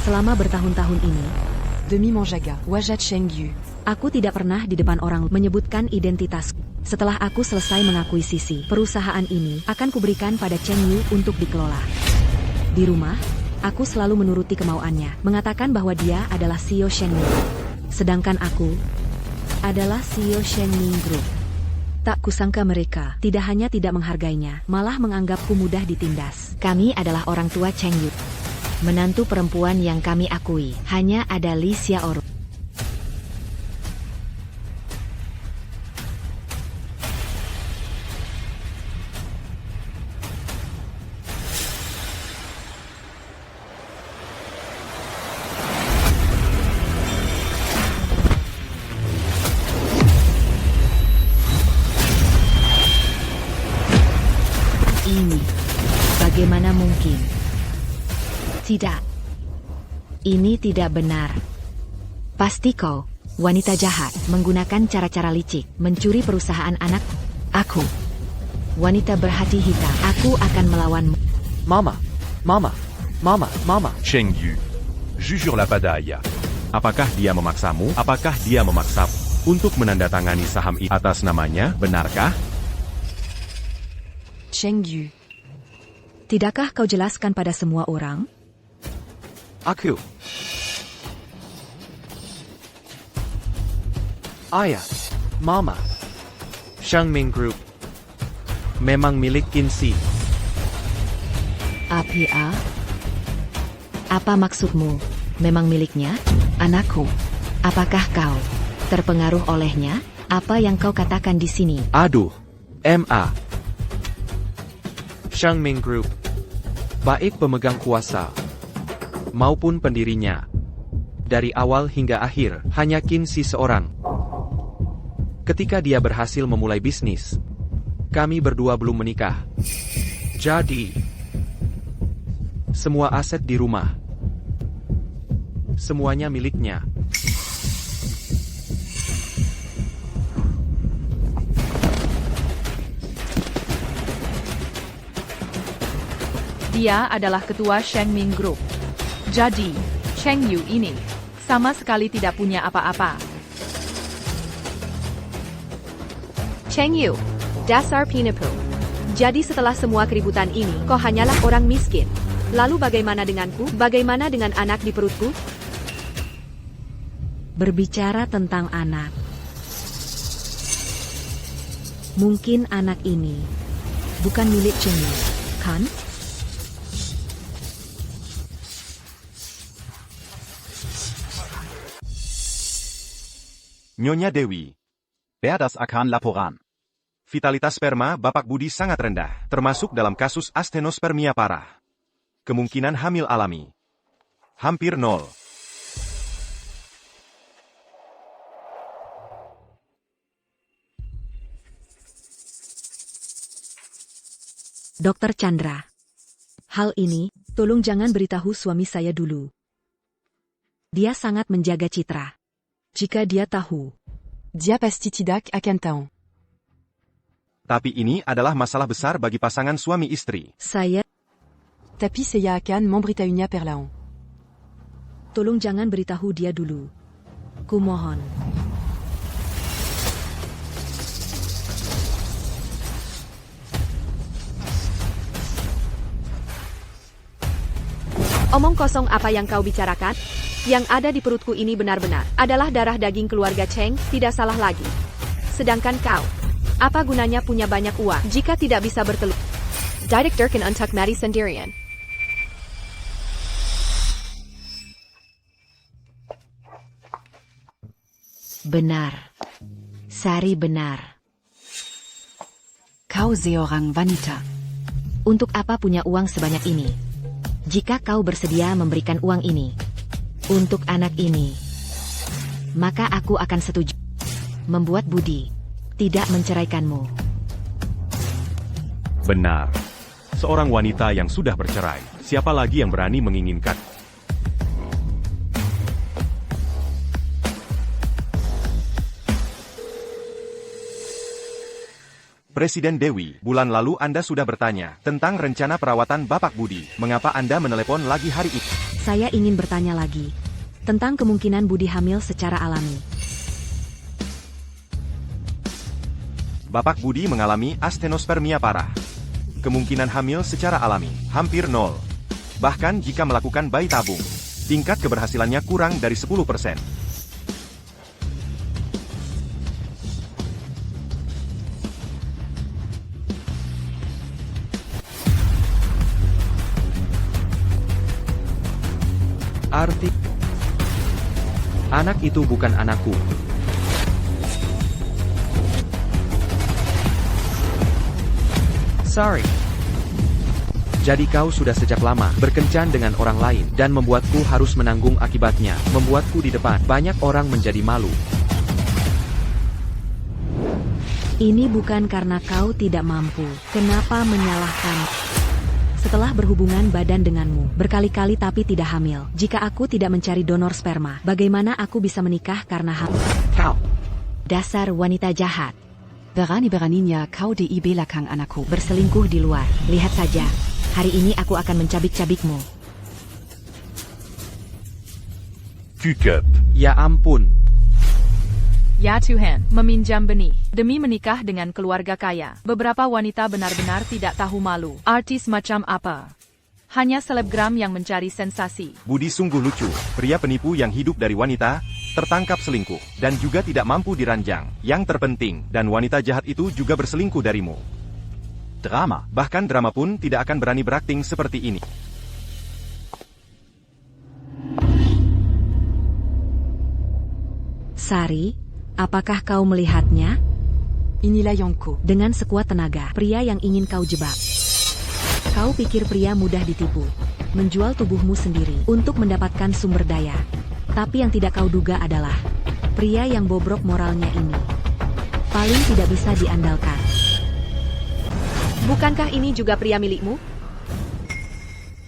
Selama bertahun-tahun ini, Demi Monjaga. Wajat Cheng Yu. aku tidak pernah di depan orang menyebutkan identitasku. Setelah aku selesai mengakuisisi, perusahaan ini akan kuberikan pada Cheng Yu untuk dikelola. Di rumah, aku selalu menuruti kemauannya, mengatakan bahwa dia adalah CEO Sheng Ming. Sedangkan aku adalah CEO Sheng Ming Group. Tak kusangka mereka tidak hanya tidak menghargainya, malah menganggapku mudah ditindas. Kami adalah orang tua Cheng Yu. Menantu perempuan yang kami akui hanya ada Li Xiaoru. Ini bagaimana mungkin? Tidak. Ini tidak benar. Pasti kau, wanita jahat, menggunakan cara-cara licik, mencuri perusahaan anak. Aku, wanita berhati hitam, aku akan melawanmu. Mama. Cheng Yu. Jujurlah pada ayah. Apakah dia memaksamu? Apakah dia memaksamu untuk menandatangani saham itu atas namanya? Benarkah? Cheng Yu. Tidakkah kau jelaskan pada semua orang? Aku. Ayah. Mama. Shang Ming Group. Memang milik Qinxi. APA? Apa maksudmu? Memang miliknya? Anakku. Apakah kau terpengaruh olehnya? Apa yang kau katakan di sini? Aduh. MA. Shang Ming Group. Baik pemegang kuasa maupun pendirinya. Dari awal hingga akhir, hanya Qinxi seorang. Ketika dia berhasil memulai bisnis, kami berdua belum menikah. Jadi, semua aset di rumah, semuanya miliknya. Dia adalah ketua Sheng Ming Group. Jadi, Cheng Yu ini sama sekali tidak punya apa-apa. Cheng Yu, dasar penipu. Jadi setelah semua keributan ini, kau hanyalah orang miskin. Lalu bagaimana denganku? Bagaimana dengan anak di perutku? Berbicara tentang anak. Mungkin anak ini bukan milik Cheng Yu, kan? Nyonya Dewi. Wer das akan laporan? Vitalitas sperma Bapak Budi sangat rendah, termasuk dalam kasus astenospermia parah. Kemungkinan hamil alami. Hampir 0. Dokter Chandra. Hal ini, tolong jangan beritahu suami saya dulu. Dia sangat menjaga citra. Jika dia tahu, Dia pasti tidak akan tahu. Tapi ini adalah masalah besar bagi pasangan suami istri. saya Tapi saya akan memberitahunya perlahan. tolong jangan beritahu dia dulu. Kumohon. Omong kosong apa yang kau bicarakan? Yang ada di perutku ini benar-benar adalah darah daging keluarga Cheng, tidak salah lagi. Sedangkan kau, apa gunanya punya banyak uang jika tidak bisa bertelur? Director can untuck Maddie Sendirian. Benar. Sari benar. Kau seorang wanita. Untuk apa punya uang sebanyak ini? Jika kau bersedia memberikan uang ini untuk anak ini, maka aku akan setuju membuat Budi tidak menceraikanmu. Benar. Seorang wanita yang sudah bercerai, siapa lagi yang berani menginginkan? Presiden Dewi, bulan lalu Anda sudah bertanya tentang rencana perawatan Bapak Budi. Mengapa Anda menelepon lagi hari ini? Saya ingin bertanya lagi tentang kemungkinan Budi hamil secara alami. Bapak Budi mengalami astenospermia parah. Kemungkinan hamil secara alami, hampir 0. Bahkan jika melakukan bayi tabung, tingkat keberhasilannya kurang dari 10%. Arti anak itu bukan anakku. Sorry. Jadi kau sudah sejak lama berkencan dengan orang lain dan membuatku harus menanggung akibatnya, membuatku di depan banyak orang menjadi malu. Ini bukan karena kau tidak mampu. Kenapa menyalahkan? Setelah berhubungan badan denganmu berkali-kali tapi tidak hamil. Jika aku tidak mencari donor sperma, bagaimana aku bisa menikah karena hamil? Kau. Dasar wanita jahat. Berani-beraninya kau di belakang anakku. Berselingkuh di luar. Lihat saja. Hari ini aku akan mencabik-cabikmu. Cukup. Ya ampun. Ya Tuhan, meminjam benih demi menikah dengan keluarga kaya. Beberapa wanita benar-benar tidak tahu malu. Artis macam apa? Hanya selebgram yang mencari sensasi. Budi sungguh lucu, pria penipu yang hidup dari wanita, tertangkap selingkuh, dan juga tidak mampu diranjang. Yang terpenting, dan wanita jahat itu juga berselingkuh darimu. Drama. Bahkan drama pun tidak akan berani berakting seperti ini. Sari, apakah kau melihatnya? Inilah Yongko. Dengan sekuat tenaga, pria yang ingin kau jebak. Kau pikir pria mudah ditipu, menjual tubuhmu sendiri untuk mendapatkan sumber daya. Tapi yang tidak kau duga adalah pria yang bobrok moralnya ini paling tidak bisa diandalkan. Bukankah ini juga pria milikmu?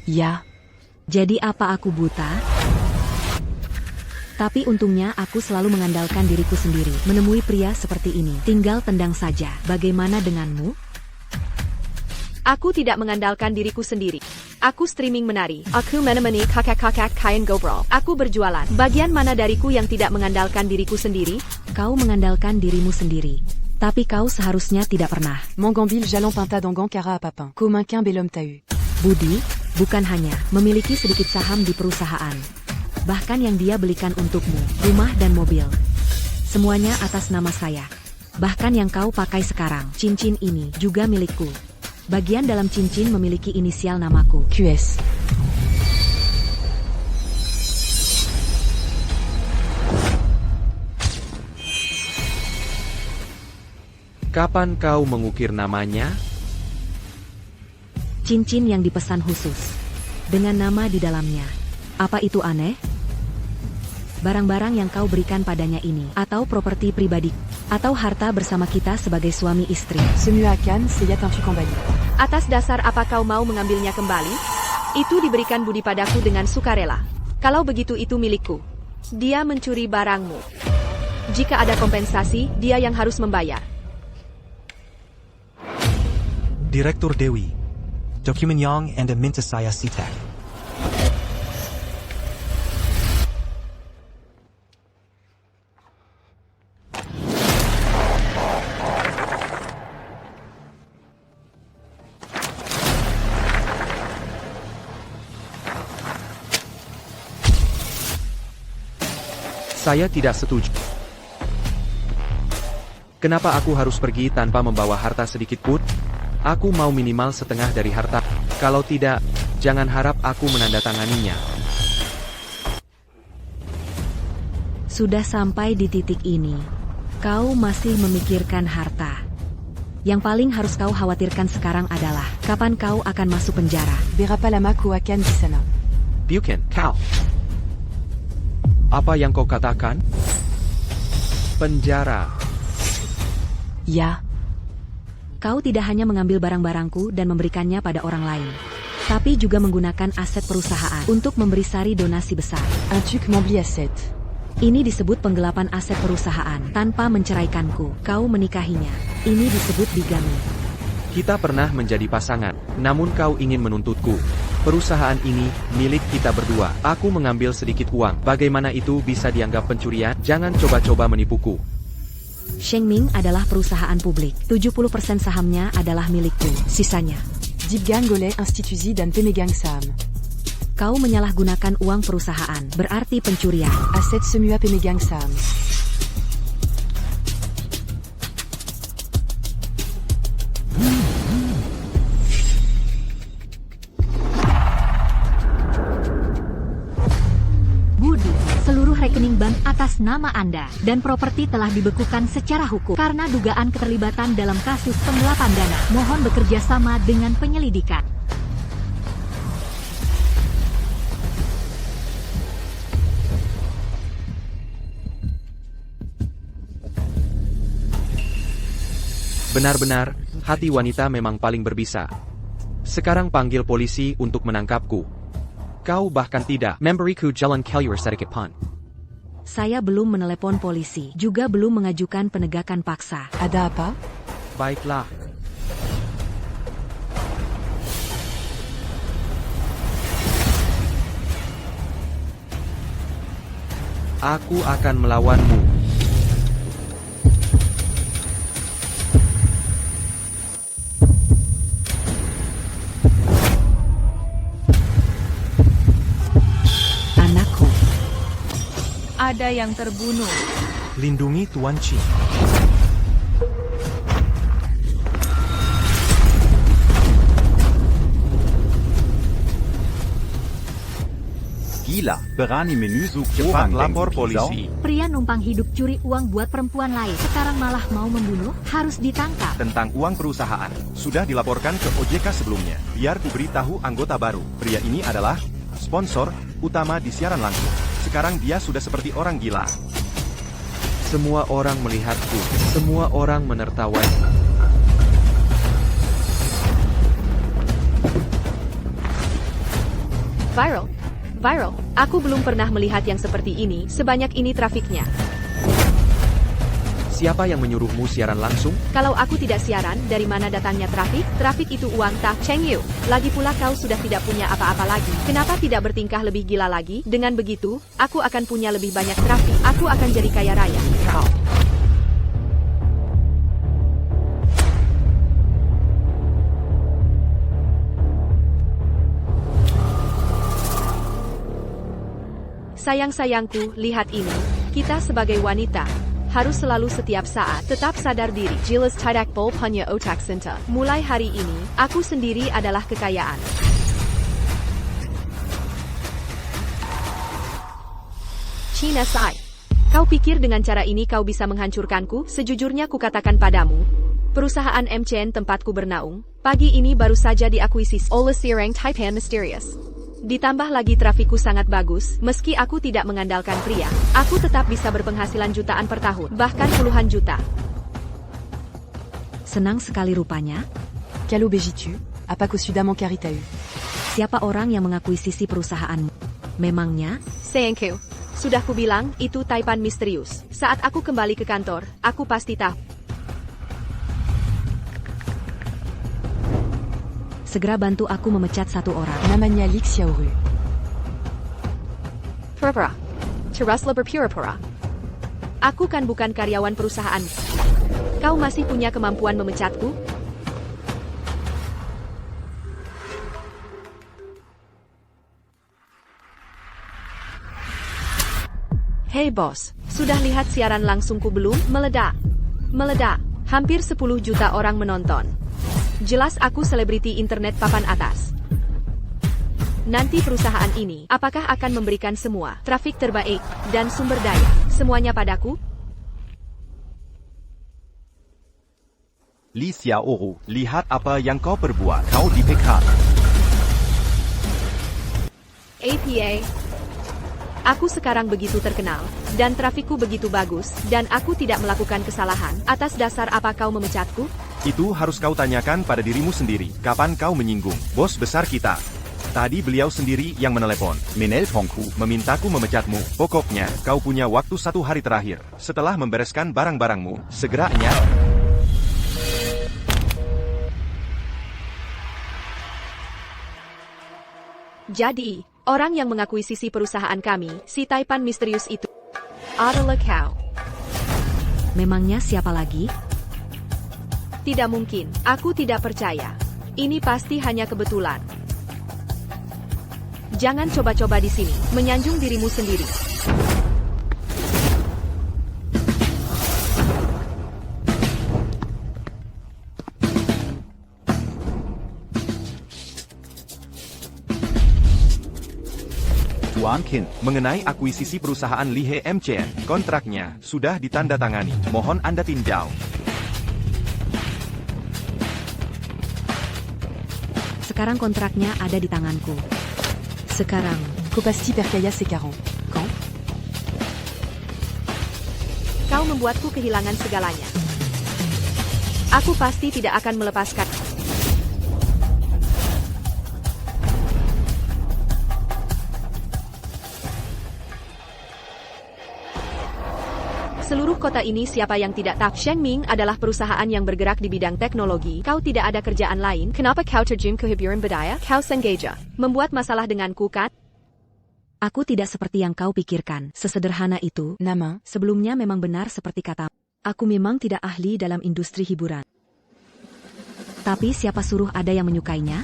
Ya, Jadi apa aku buta? Tapi untungnya aku selalu mengandalkan diriku sendiri. Menemui pria seperti ini, tinggal tendang saja. Bagaimana denganmu? Aku tidak mengandalkan diriku sendiri. Aku streaming menari. Aku menemani kakak-kakak kain gobrol. Aku berjualan. Bagian mana dariku yang tidak mengandalkan diriku sendiri? Kau mengandalkan dirimu sendiri. Tapi kau seharusnya tidak pernah. Mongambil jalan pinta dongan cara à papin. Comme un quin bel homme t'a eu. Budi, bukan hanya memiliki sedikit saham di perusahaan. Bahkan yang dia belikan untukmu, rumah dan mobil. Semuanya atas nama saya. Bahkan yang kau pakai sekarang, cincin ini juga milikku. Bagian dalam cincin memiliki inisial namaku. QS. Kapan kau mengukir namanya? Cincin yang dipesan khusus. dengan nama di dalamnya. Apa itu aneh? Barang-barang yang kau berikan padanya ini, atau properti pribadi, atau harta bersama kita sebagai suami istri. Semuakan seyat un kembali. Atas dasar apa kau mau mengambilnya kembali? Itu diberikan Budi padaku dengan sukarela. Kalau begitu itu milikku. Dia mencuri barangmu. Jika ada kompensasi, dia yang harus membayar. Direktur Dewi. Dokumen yang Anda minta saya sitak. Saya tidak setuju. Kenapa aku harus pergi tanpa membawa harta sedikit pun? Aku mau minimal setengah dari harta. Kalau tidak, jangan harap aku menandatanganinya. Sudah sampai di titik ini. Kau masih memikirkan harta. Yang paling harus kau khawatirkan sekarang adalah kapan kau akan masuk penjara. Berapa lama kau akan di sana? Bukan, kau. Apa yang kau katakan? Penjara. Ya. Kau tidak hanya mengambil barang-barangku dan memberikannya pada orang lain, tapi juga menggunakan aset perusahaan untuk memberi Sari donasi besar. Un truc membeli aset. Ini disebut penggelapan aset perusahaan tanpa menceraikanku. Kau menikahinya. Ini disebut bigami. Kita pernah menjadi pasangan, namun kau ingin menuntutku. Perusahaan ini milik kita berdua. Aku mengambil sedikit uang. Bagaimana itu bisa dianggap pencurian? Jangan coba-coba menipuku. Shengming adalah perusahaan publik. 70% sahamnya adalah milikku. Sisanya. Dibgang oleh institusi dan pemegang saham. Kau menyalahgunakan uang perusahaan. Berarti pencurian. Aset semua pemegang saham. Rekening bank atas nama Anda dan properti telah dibekukan secara hukum karena dugaan keterlibatan dalam kasus penggelapan dana. Mohon bekerja sama dengan penyelidikan. Benar-benar, hati wanita memang paling berbisa. Sekarang panggil polisi untuk menangkapku. Kau bahkan tidak memberiku jalan keluar sedikit pun. Saya belum menelepon polisi, juga belum mengajukan penegakan paksa. Ada apa? Baiklah. Aku akan melawanmu. Ada yang terbunuh. Lindungi Tuan Chi. Gila, berani menusuk Cepat orang lapor dengan polisi. pisau? Pria numpang hidup curi uang buat perempuan lain. Sekarang malah mau membunuh, harus ditangkap. Tentang uang perusahaan, sudah dilaporkan ke OJK sebelumnya. Biar ku beritahu anggota baru. Pria ini adalah sponsor utama di siaran langsung. Sekarang dia sudah seperti orang gila. Semua orang melihatku. Semua orang menertawai. Viral. Aku belum pernah melihat yang seperti ini. Sebanyak ini trafiknya. Siapa yang menyuruhmu siaran langsung? Kalau aku tidak siaran, dari mana datangnya trafik? Trafik itu uang tak, Cheng Yu. Lagi pula kau sudah tidak punya apa-apa lagi. Kenapa tidak bertingkah lebih gila lagi? Dengan begitu, aku akan punya lebih banyak trafik. Aku akan jadi kaya raya. Kau. Sayang-sayangku, lihat ini. Kita sebagai wanita harus selalu setiap saat tetap sadar diri. Jelas tidak bol punya otak senta. Mulai hari ini, aku sendiri adalah kekayaan. China Sai. Kau pikir dengan cara ini kau bisa menghancurkanku? Sejujurnya kukatakan padamu, perusahaan MCN tempatku bernaung, pagi ini baru saja diakuisisi oleh seorang Taipan Misterius. Ditambah lagi trafikku sangat bagus, meski aku tidak mengandalkan pria, aku tetap bisa berpenghasilan jutaan per tahun, bahkan puluhan juta. Senang sekali rupanya. Quel obégitu? À pas qu'au sud mon caritahu. Siapa orang yang mengakuisisi perusahaanmu? Memangnya? Sayangku, sudah kubilang, itu Taipan misterius. Saat aku kembali ke kantor, aku pasti tahu. Segera bantu aku memecat satu orang. Namanya Lik Xiaoru. Pura-pura. Teruslah berpura-pura. Aku kan bukan karyawan perusahaan. Kau masih punya kemampuan memecatku? Hei bos, sudah lihat siaran langsungku belum? Meledak. Meledak. Hampir 10 juta orang menonton. Jelas aku selebriti internet papan atas. Nanti perusahaan ini, apakah akan memberikan semua trafik terbaik dan sumber daya semuanya padaku? Li Xiaoru, lihat apa yang kau perbuat. Kau di-pick-up. APA. Aku sekarang begitu terkenal, dan trafikku begitu bagus, dan aku tidak melakukan kesalahan. Atas dasar apa kau memecatku? Itu harus kau tanyakan pada dirimu sendiri. Kapan kau menyinggung bos besar kita? Tadi beliau sendiri yang menelepon. Minel Pongku. Memintaku memecatmu. Pokoknya, kau punya waktu 1 hari terakhir. Setelah membereskan barang-barangmu, segeranya. Jadi, orang yang mengakuisisi perusahaan kami, si Taipan misterius itu adalah kau. Memangnya siapa lagi? Tidak mungkin, aku tidak percaya. Ini pasti hanya kebetulan. Jangan coba-coba di sini, menyanjung dirimu sendiri. Tuan Qin, mengenai akuisisi perusahaan Lihe MCN, kontraknya sudah ditandatangani. Mohon Anda tinjau. Sekarang kontraknya ada di tanganku. Sekarang, Copasti percaya sekarang. Quand? Kau membuatku kehilangan segalanya. Aku pasti tidak akan melepaskan. Seluruh kota ini siapa yang tidak tahu? Shengming adalah perusahaan yang bergerak di bidang teknologi. Kau tidak ada kerjaan lain. Kenapa kau terjun ke hiburan budaya? Kau sengaja membuat masalah denganku kan? aku tidak seperti yang kau pikirkan. Sesederhana itu. Nama. Sebelumnya memang benar seperti kata. Aku memang tidak ahli dalam industri hiburan. Tapi siapa suruh ada yang menyukainya?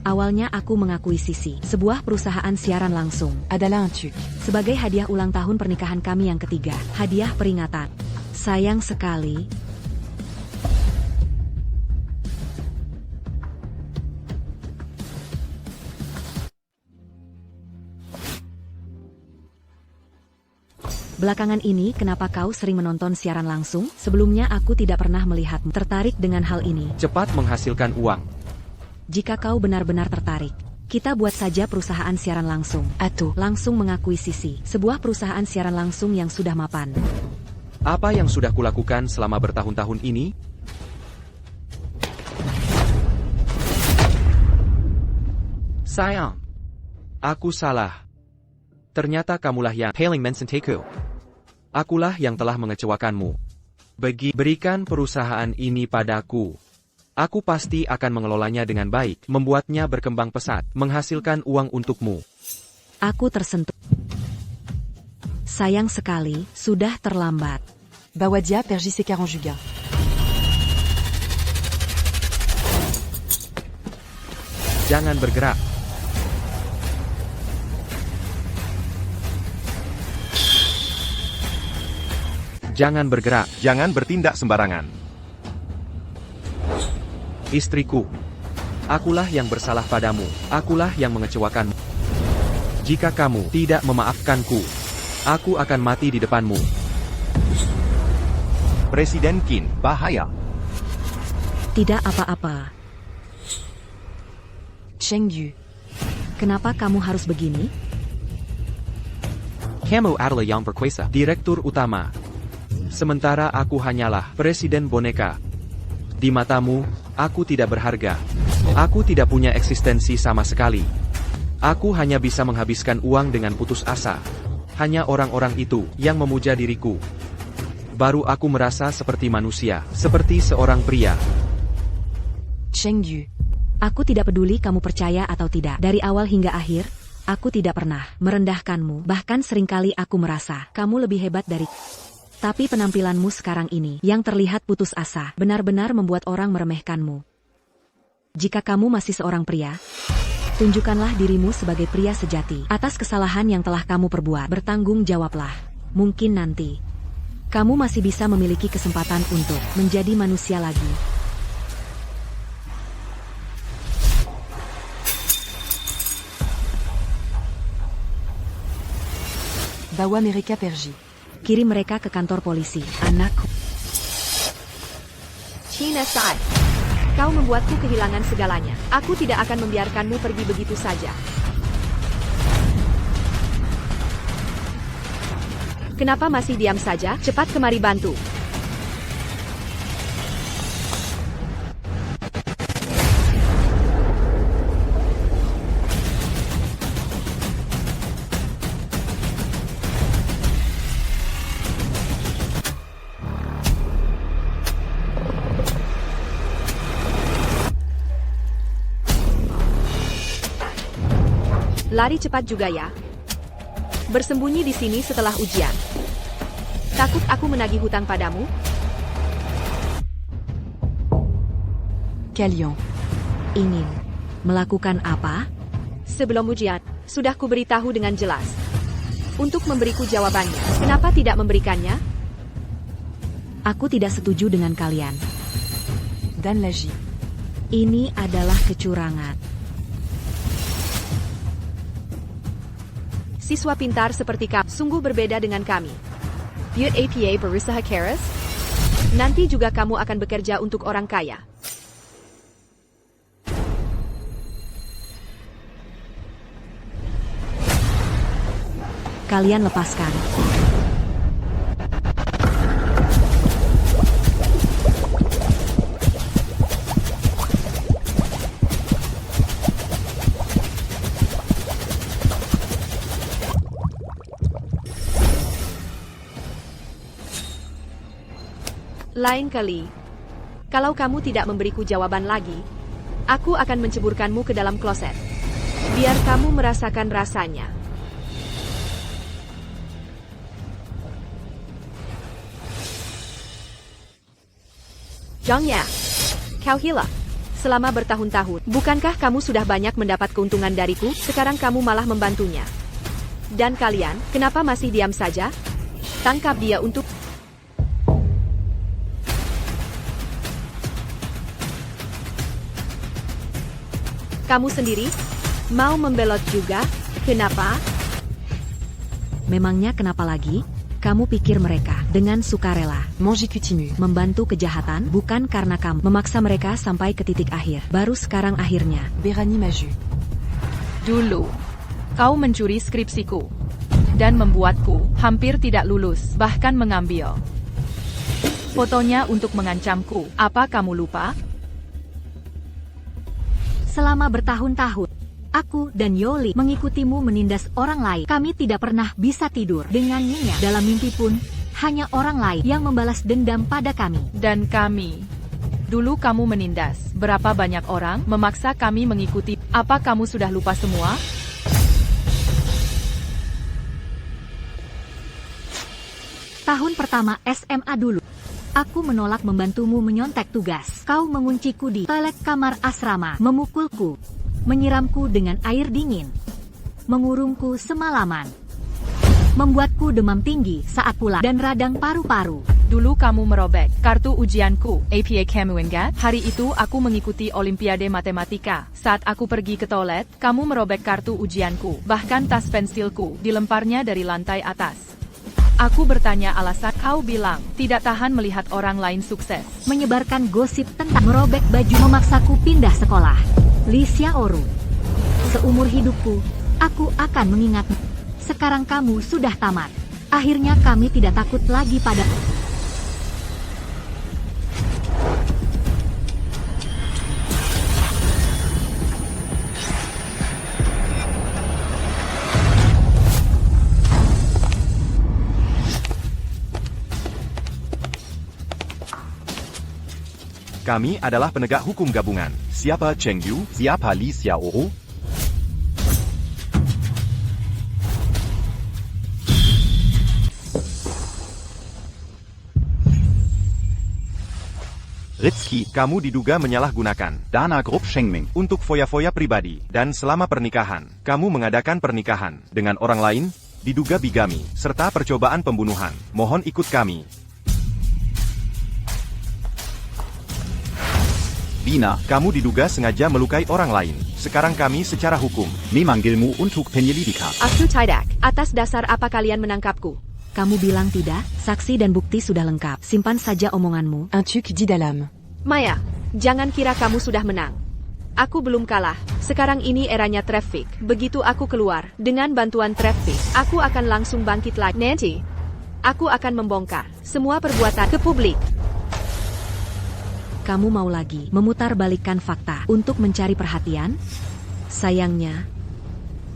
Awalnya aku mengakuisisi sebuah perusahaan siaran langsung. Adalah un truc. Sebagai hadiah ulang tahun pernikahan kami yang ketiga. Hadiah peringatan. Sayang sekali. Belakangan ini kenapa kau sering menonton siaran langsung? Sebelumnya aku tidak pernah melihatmu tertarik dengan hal ini. Cepat menghasilkan uang. Jika kau benar-benar tertarik, kita buat saja perusahaan siaran langsung. Atau Langsung mengakuisisi sebuah perusahaan siaran langsung yang sudah mapan. Apa yang sudah kulakukan selama bertahun-tahun ini? Sayang, aku salah. Ternyata kamulah yang Hailing Mensenteku. Akulah yang telah mengecewakanmu. Berikan perusahaan ini padaku. Aku pasti akan mengelolanya dengan baik, membuatnya berkembang pesat, menghasilkan uang untukmu. Aku tersentuh. Sayang sekali, sudah terlambat. Bawadia pergi sekarang juga. Jangan bergerak. Jangan bergerak. Jangan bertindak sembarangan. Istriku. Akulah yang bersalah padamu. Akulah yang mengecewakanmu. Jika kamu tidak memaafkanku, aku akan mati di depanmu. Presiden Qin, Bahaya. Tidak apa-apa. Chengdu. Kenapa kamu harus begini? Kamu adalah yang berkuasa, direktur utama. Sementara aku hanyalah presiden boneka. Di matamu, aku tidak berharga. Aku tidak punya eksistensi sama sekali. Aku hanya bisa menghabiskan uang dengan putus asa. Hanya orang-orang itu yang memuja diriku. Baru aku merasa seperti manusia, seperti seorang pria. Chengyu. Aku tidak peduli kamu percaya atau tidak. Dari awal hingga akhir, aku tidak pernah merendahkanmu. Bahkan seringkali aku merasa kamu lebih hebat dari. Tapi penampilanmu sekarang ini, yang terlihat putus asa, benar-benar membuat orang meremehkanmu. Jika kamu masih seorang pria, tunjukkanlah dirimu sebagai pria sejati. Atas kesalahan yang telah kamu perbuat, bertanggung jawablah. Mungkin nanti, kamu masih bisa memiliki kesempatan untuk menjadi manusia lagi. Bawa mereka pergi. Kirim mereka ke kantor polisi. Anakku. China Sai, kau membuatku kehilangan segalanya. Aku tidak akan membiarkanmu pergi begitu saja. Kenapa masih diam saja? Cepat kemari bantu. Lari cepat juga ya. Bersembunyi di sini setelah ujian. Takut aku menagih hutang padamu? Kalian. Ingin melakukan apa? Sebelum ujian, sudah kuberitahu dengan jelas. Untuk memberiku jawabannya, kenapa tidak memberikannya? Aku tidak setuju dengan kalian. Dan lagi. Ini adalah kecurangan. Siswa pintar seperti kamu sungguh berbeda dengan kami. Buat APA berusaha keras? Nanti juga kamu akan bekerja untuk orang kaya. Kalian lepaskan. Lain kali, kalau kamu tidak memberiku jawaban lagi, aku akan menceburkanmu ke dalam kloset. Biar kamu merasakan rasanya. Zhang Ya, kau hilang. Selama bertahun-tahun, bukankah kamu sudah banyak mendapat keuntungan dariku, sekarang kamu malah membantunya. Dan kalian, kenapa masih diam saja? Tangkap dia untuk... Kamu sendiri? Mau membelot juga? Kenapa? Memangnya kenapa lagi? Kamu pikir mereka dengan sukarela Manger continue. membantu kejahatan bukan karena kamu memaksa mereka sampai ke titik akhir. Baru sekarang akhirnya. Berani maju. Dulu, kau mencuri skripsiku. Dan membuatku hampir tidak lulus, bahkan mengambil fotonya untuk mengancamku. Apa kamu lupa? Selama bertahun-tahun, aku dan Yoli mengikutimu menindas orang lain. Kami tidak pernah bisa tidur dengan nyenyak. Dalam mimpi pun, hanya orang lain yang membalas dendam pada kami. Dan kami. Dulu kamu menindas berapa banyak orang, memaksa kami mengikuti. Apa kamu sudah lupa semua? Tahun pertama SMA dulu. Aku menolak membantumu menyontek tugas. Kau mengunciku di toilet kamar asrama, memukulku, menyiramku dengan air dingin, mengurungku semalaman, membuatku demam tinggi saat pulang, dan radang paru-paru. Dulu kamu merobek kartu ujianku, APA kamu ingat? Hari itu aku mengikuti Olimpiade Matematika. Saat aku pergi ke toilet, kamu merobek kartu ujianku. Bahkan tas pensilku dilemparnya dari lantai atas. Aku bertanya alasan, kau bilang tidak tahan melihat orang lain sukses. Menyebarkan gosip tentang merobek baju, memaksaku pindah sekolah. Li Xiaoru. Seumur hidupku, aku akan mengingatmu. Sekarang kamu sudah tamat. Akhirnya kami tidak takut lagi pada... Kami adalah penegak hukum gabungan. Siapa Cheng Yu? Siapa Li Xiaoru? Rizky, kamu diduga menyalahgunakan Dana Grup Shengming. untuk foya-foya pribadi, dan selama pernikahan, kamu mengadakan pernikahan dengan orang lain, diduga bigami, serta percobaan pembunuhan. Mohon ikut kami. Bina, Kamu diduga sengaja melukai orang lain. Sekarang kami secara hukum. memanggilmu untuk penyelidikan. Aku tidak. Atas dasar apa kalian menangkapku? Kamu bilang tidak, saksi dan bukti sudah lengkap. Simpan saja omonganmu. Un tuc dit dalam. Maya, jangan kira kamu sudah menang. Aku belum kalah. Sekarang ini eranya traffic. Begitu aku keluar, dengan bantuan traffic, aku akan langsung bangkit lagi. Nanti, aku akan membongkar semua perbuatan ke publik. Kamu mau lagi memutarbalikkan fakta untuk mencari perhatian? Sayangnya,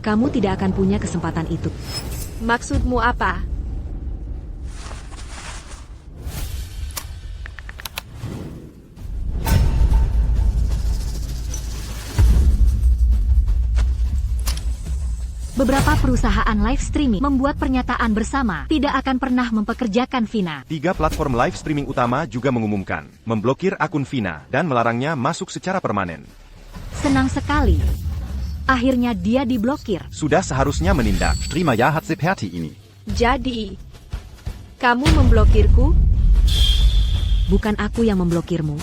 kamu tidak akan punya kesempatan itu. Maksudmu apa? Beberapa perusahaan live streaming membuat pernyataan bersama tidak akan pernah mempekerjakan Vina. 3 platform live streaming utama juga mengumumkan, memblokir akun Vina, dan melarangnya masuk secara permanen. Senang sekali. Akhirnya dia diblokir. Sudah seharusnya menindak. Streamer ja hat seperti ini. Jadi, kamu memblokirku? Bukan aku yang memblokirmu,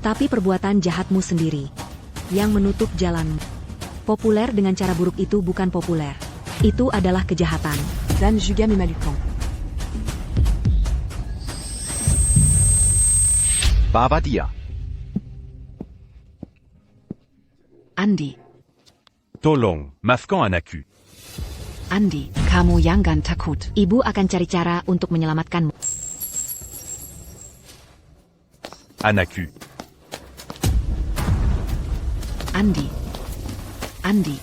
tapi perbuatan jahatmu sendiri yang menutup jalanmu. Populer dengan cara buruk itu bukan populer. Itu adalah kejahatan. Dan juga memalukan. Baba dia. Andi. Tolong, maafkan anakku. Andi, kamu jangan takut. Ibu akan cari cara untuk menyelamatkanmu. Anakku. Andi. Andi.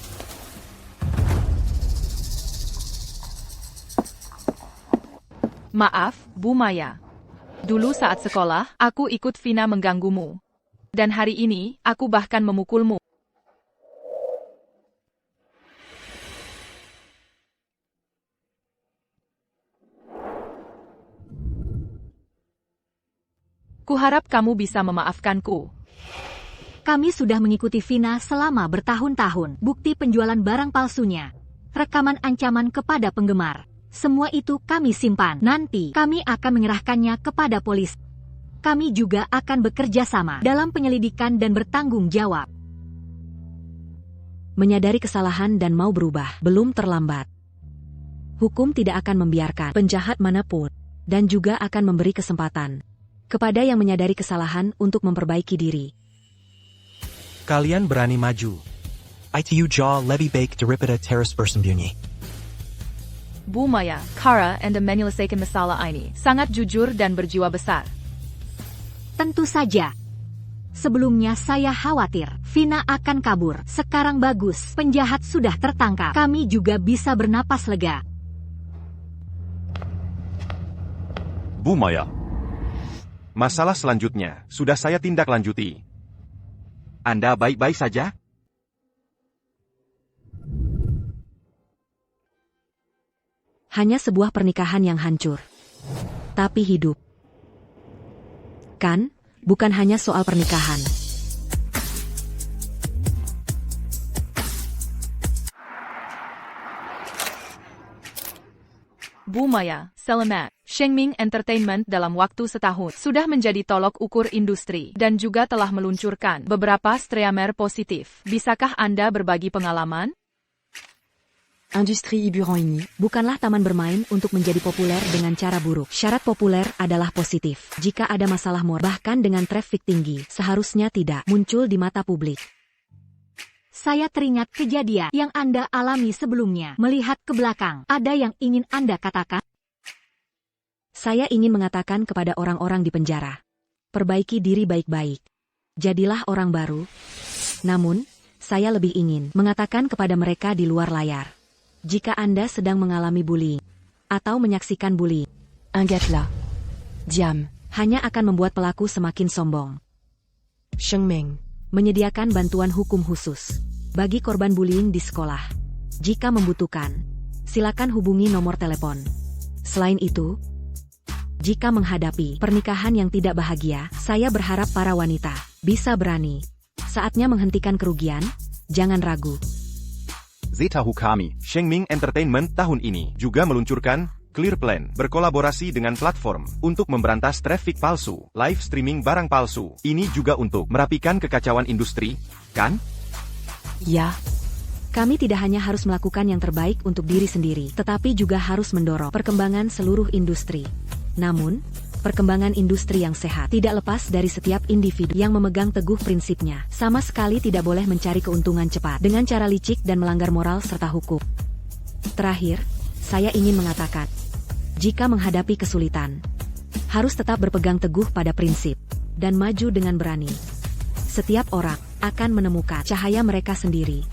Maaf, Bu Maya. Dulu saat sekolah, aku ikut Vina mengganggumu. Dan hari ini, aku bahkan memukulmu. Kuharap kamu bisa memaafkanku. Kami sudah mengikuti Vina selama bertahun-tahun. Bukti penjualan barang palsunya. Rekaman ancaman kepada penggemar. Semua itu kami simpan. Nanti kami akan menyerahkannya kepada polisi. Kami juga akan bekerja sama dalam penyelidikan dan bertanggung jawab. Menyadari kesalahan dan mau berubah, belum terlambat. Hukum tidak akan membiarkan penjahat manapun, dan juga akan memberi kesempatan kepada yang menyadari kesalahan untuk memperbaiki diri. Kalian berani maju. ITU jaw lebih baik daripada terus bersembunyi. Bu Maya, Kara and menyelesaikan masalah ini. Sangat jujur dan berjiwa besar. Tentu saja. Sebelumnya saya khawatir Vina akan kabur. Sekarang bagus, penjahat sudah tertangkap. Kami juga bisa bernapas lega. Bu Maya. Masalah selanjutnya, sudah saya tindak lanjuti. Anda baik-baik saja? Hanya sebuah pernikahan yang hancur. Tapi hidup. Kan, bukan hanya soal pernikahan. Bu Maya, selamat. Shengming Entertainment dalam waktu setahun sudah menjadi tolok ukur industri dan juga telah meluncurkan beberapa streamer positif. Bisakah Anda berbagi pengalaman? Industri hiburan ini Bukanlah taman bermain untuk menjadi populer dengan cara buruk. Syarat populer adalah positif. Jika ada masalah moral, bahkan dengan traffic tinggi, seharusnya tidak muncul di mata publik. Saya teringat kejadian yang Anda alami sebelumnya. Melihat ke belakang, ada yang ingin Anda katakan? Saya ingin mengatakan kepada orang-orang di penjara. Perbaiki diri baik-baik. Jadilah orang baru. Namun, saya lebih ingin mengatakan kepada mereka di luar layar. Jika Anda sedang mengalami bullying atau menyaksikan bullying, Ingatlah. Diam. hanya akan membuat pelaku semakin sombong. Shengmeng menyediakan bantuan hukum khusus bagi korban bullying di sekolah. Jika membutuhkan, silakan hubungi nomor telepon. Selain itu, jika menghadapi pernikahan yang tidak bahagia, saya berharap para wanita bisa berani. Saatnya menghentikan kerugian, jangan ragu. Zeta Hukami. Shengming Entertainment tahun ini juga meluncurkan Clear Plan, berkolaborasi dengan platform untuk memberantas traffic palsu, live streaming barang palsu. Ini juga untuk merapikan kekacauan industri, kan? Ja. Kami tidak hanya harus melakukan yang terbaik untuk diri sendiri, tetapi juga harus mendorong perkembangan seluruh industri. Namun, perkembangan industri yang sehat tidak lepas dari setiap individu yang memegang teguh prinsipnya. Sama sekali tidak boleh mencari keuntungan cepat dengan cara licik dan melanggar moral serta hukum. Terakhir, saya ingin mengatakan, jika menghadapi kesulitan, harus tetap berpegang teguh pada prinsip dan maju dengan berani. Setiap orang akan menemukan cahaya mereka sendiri.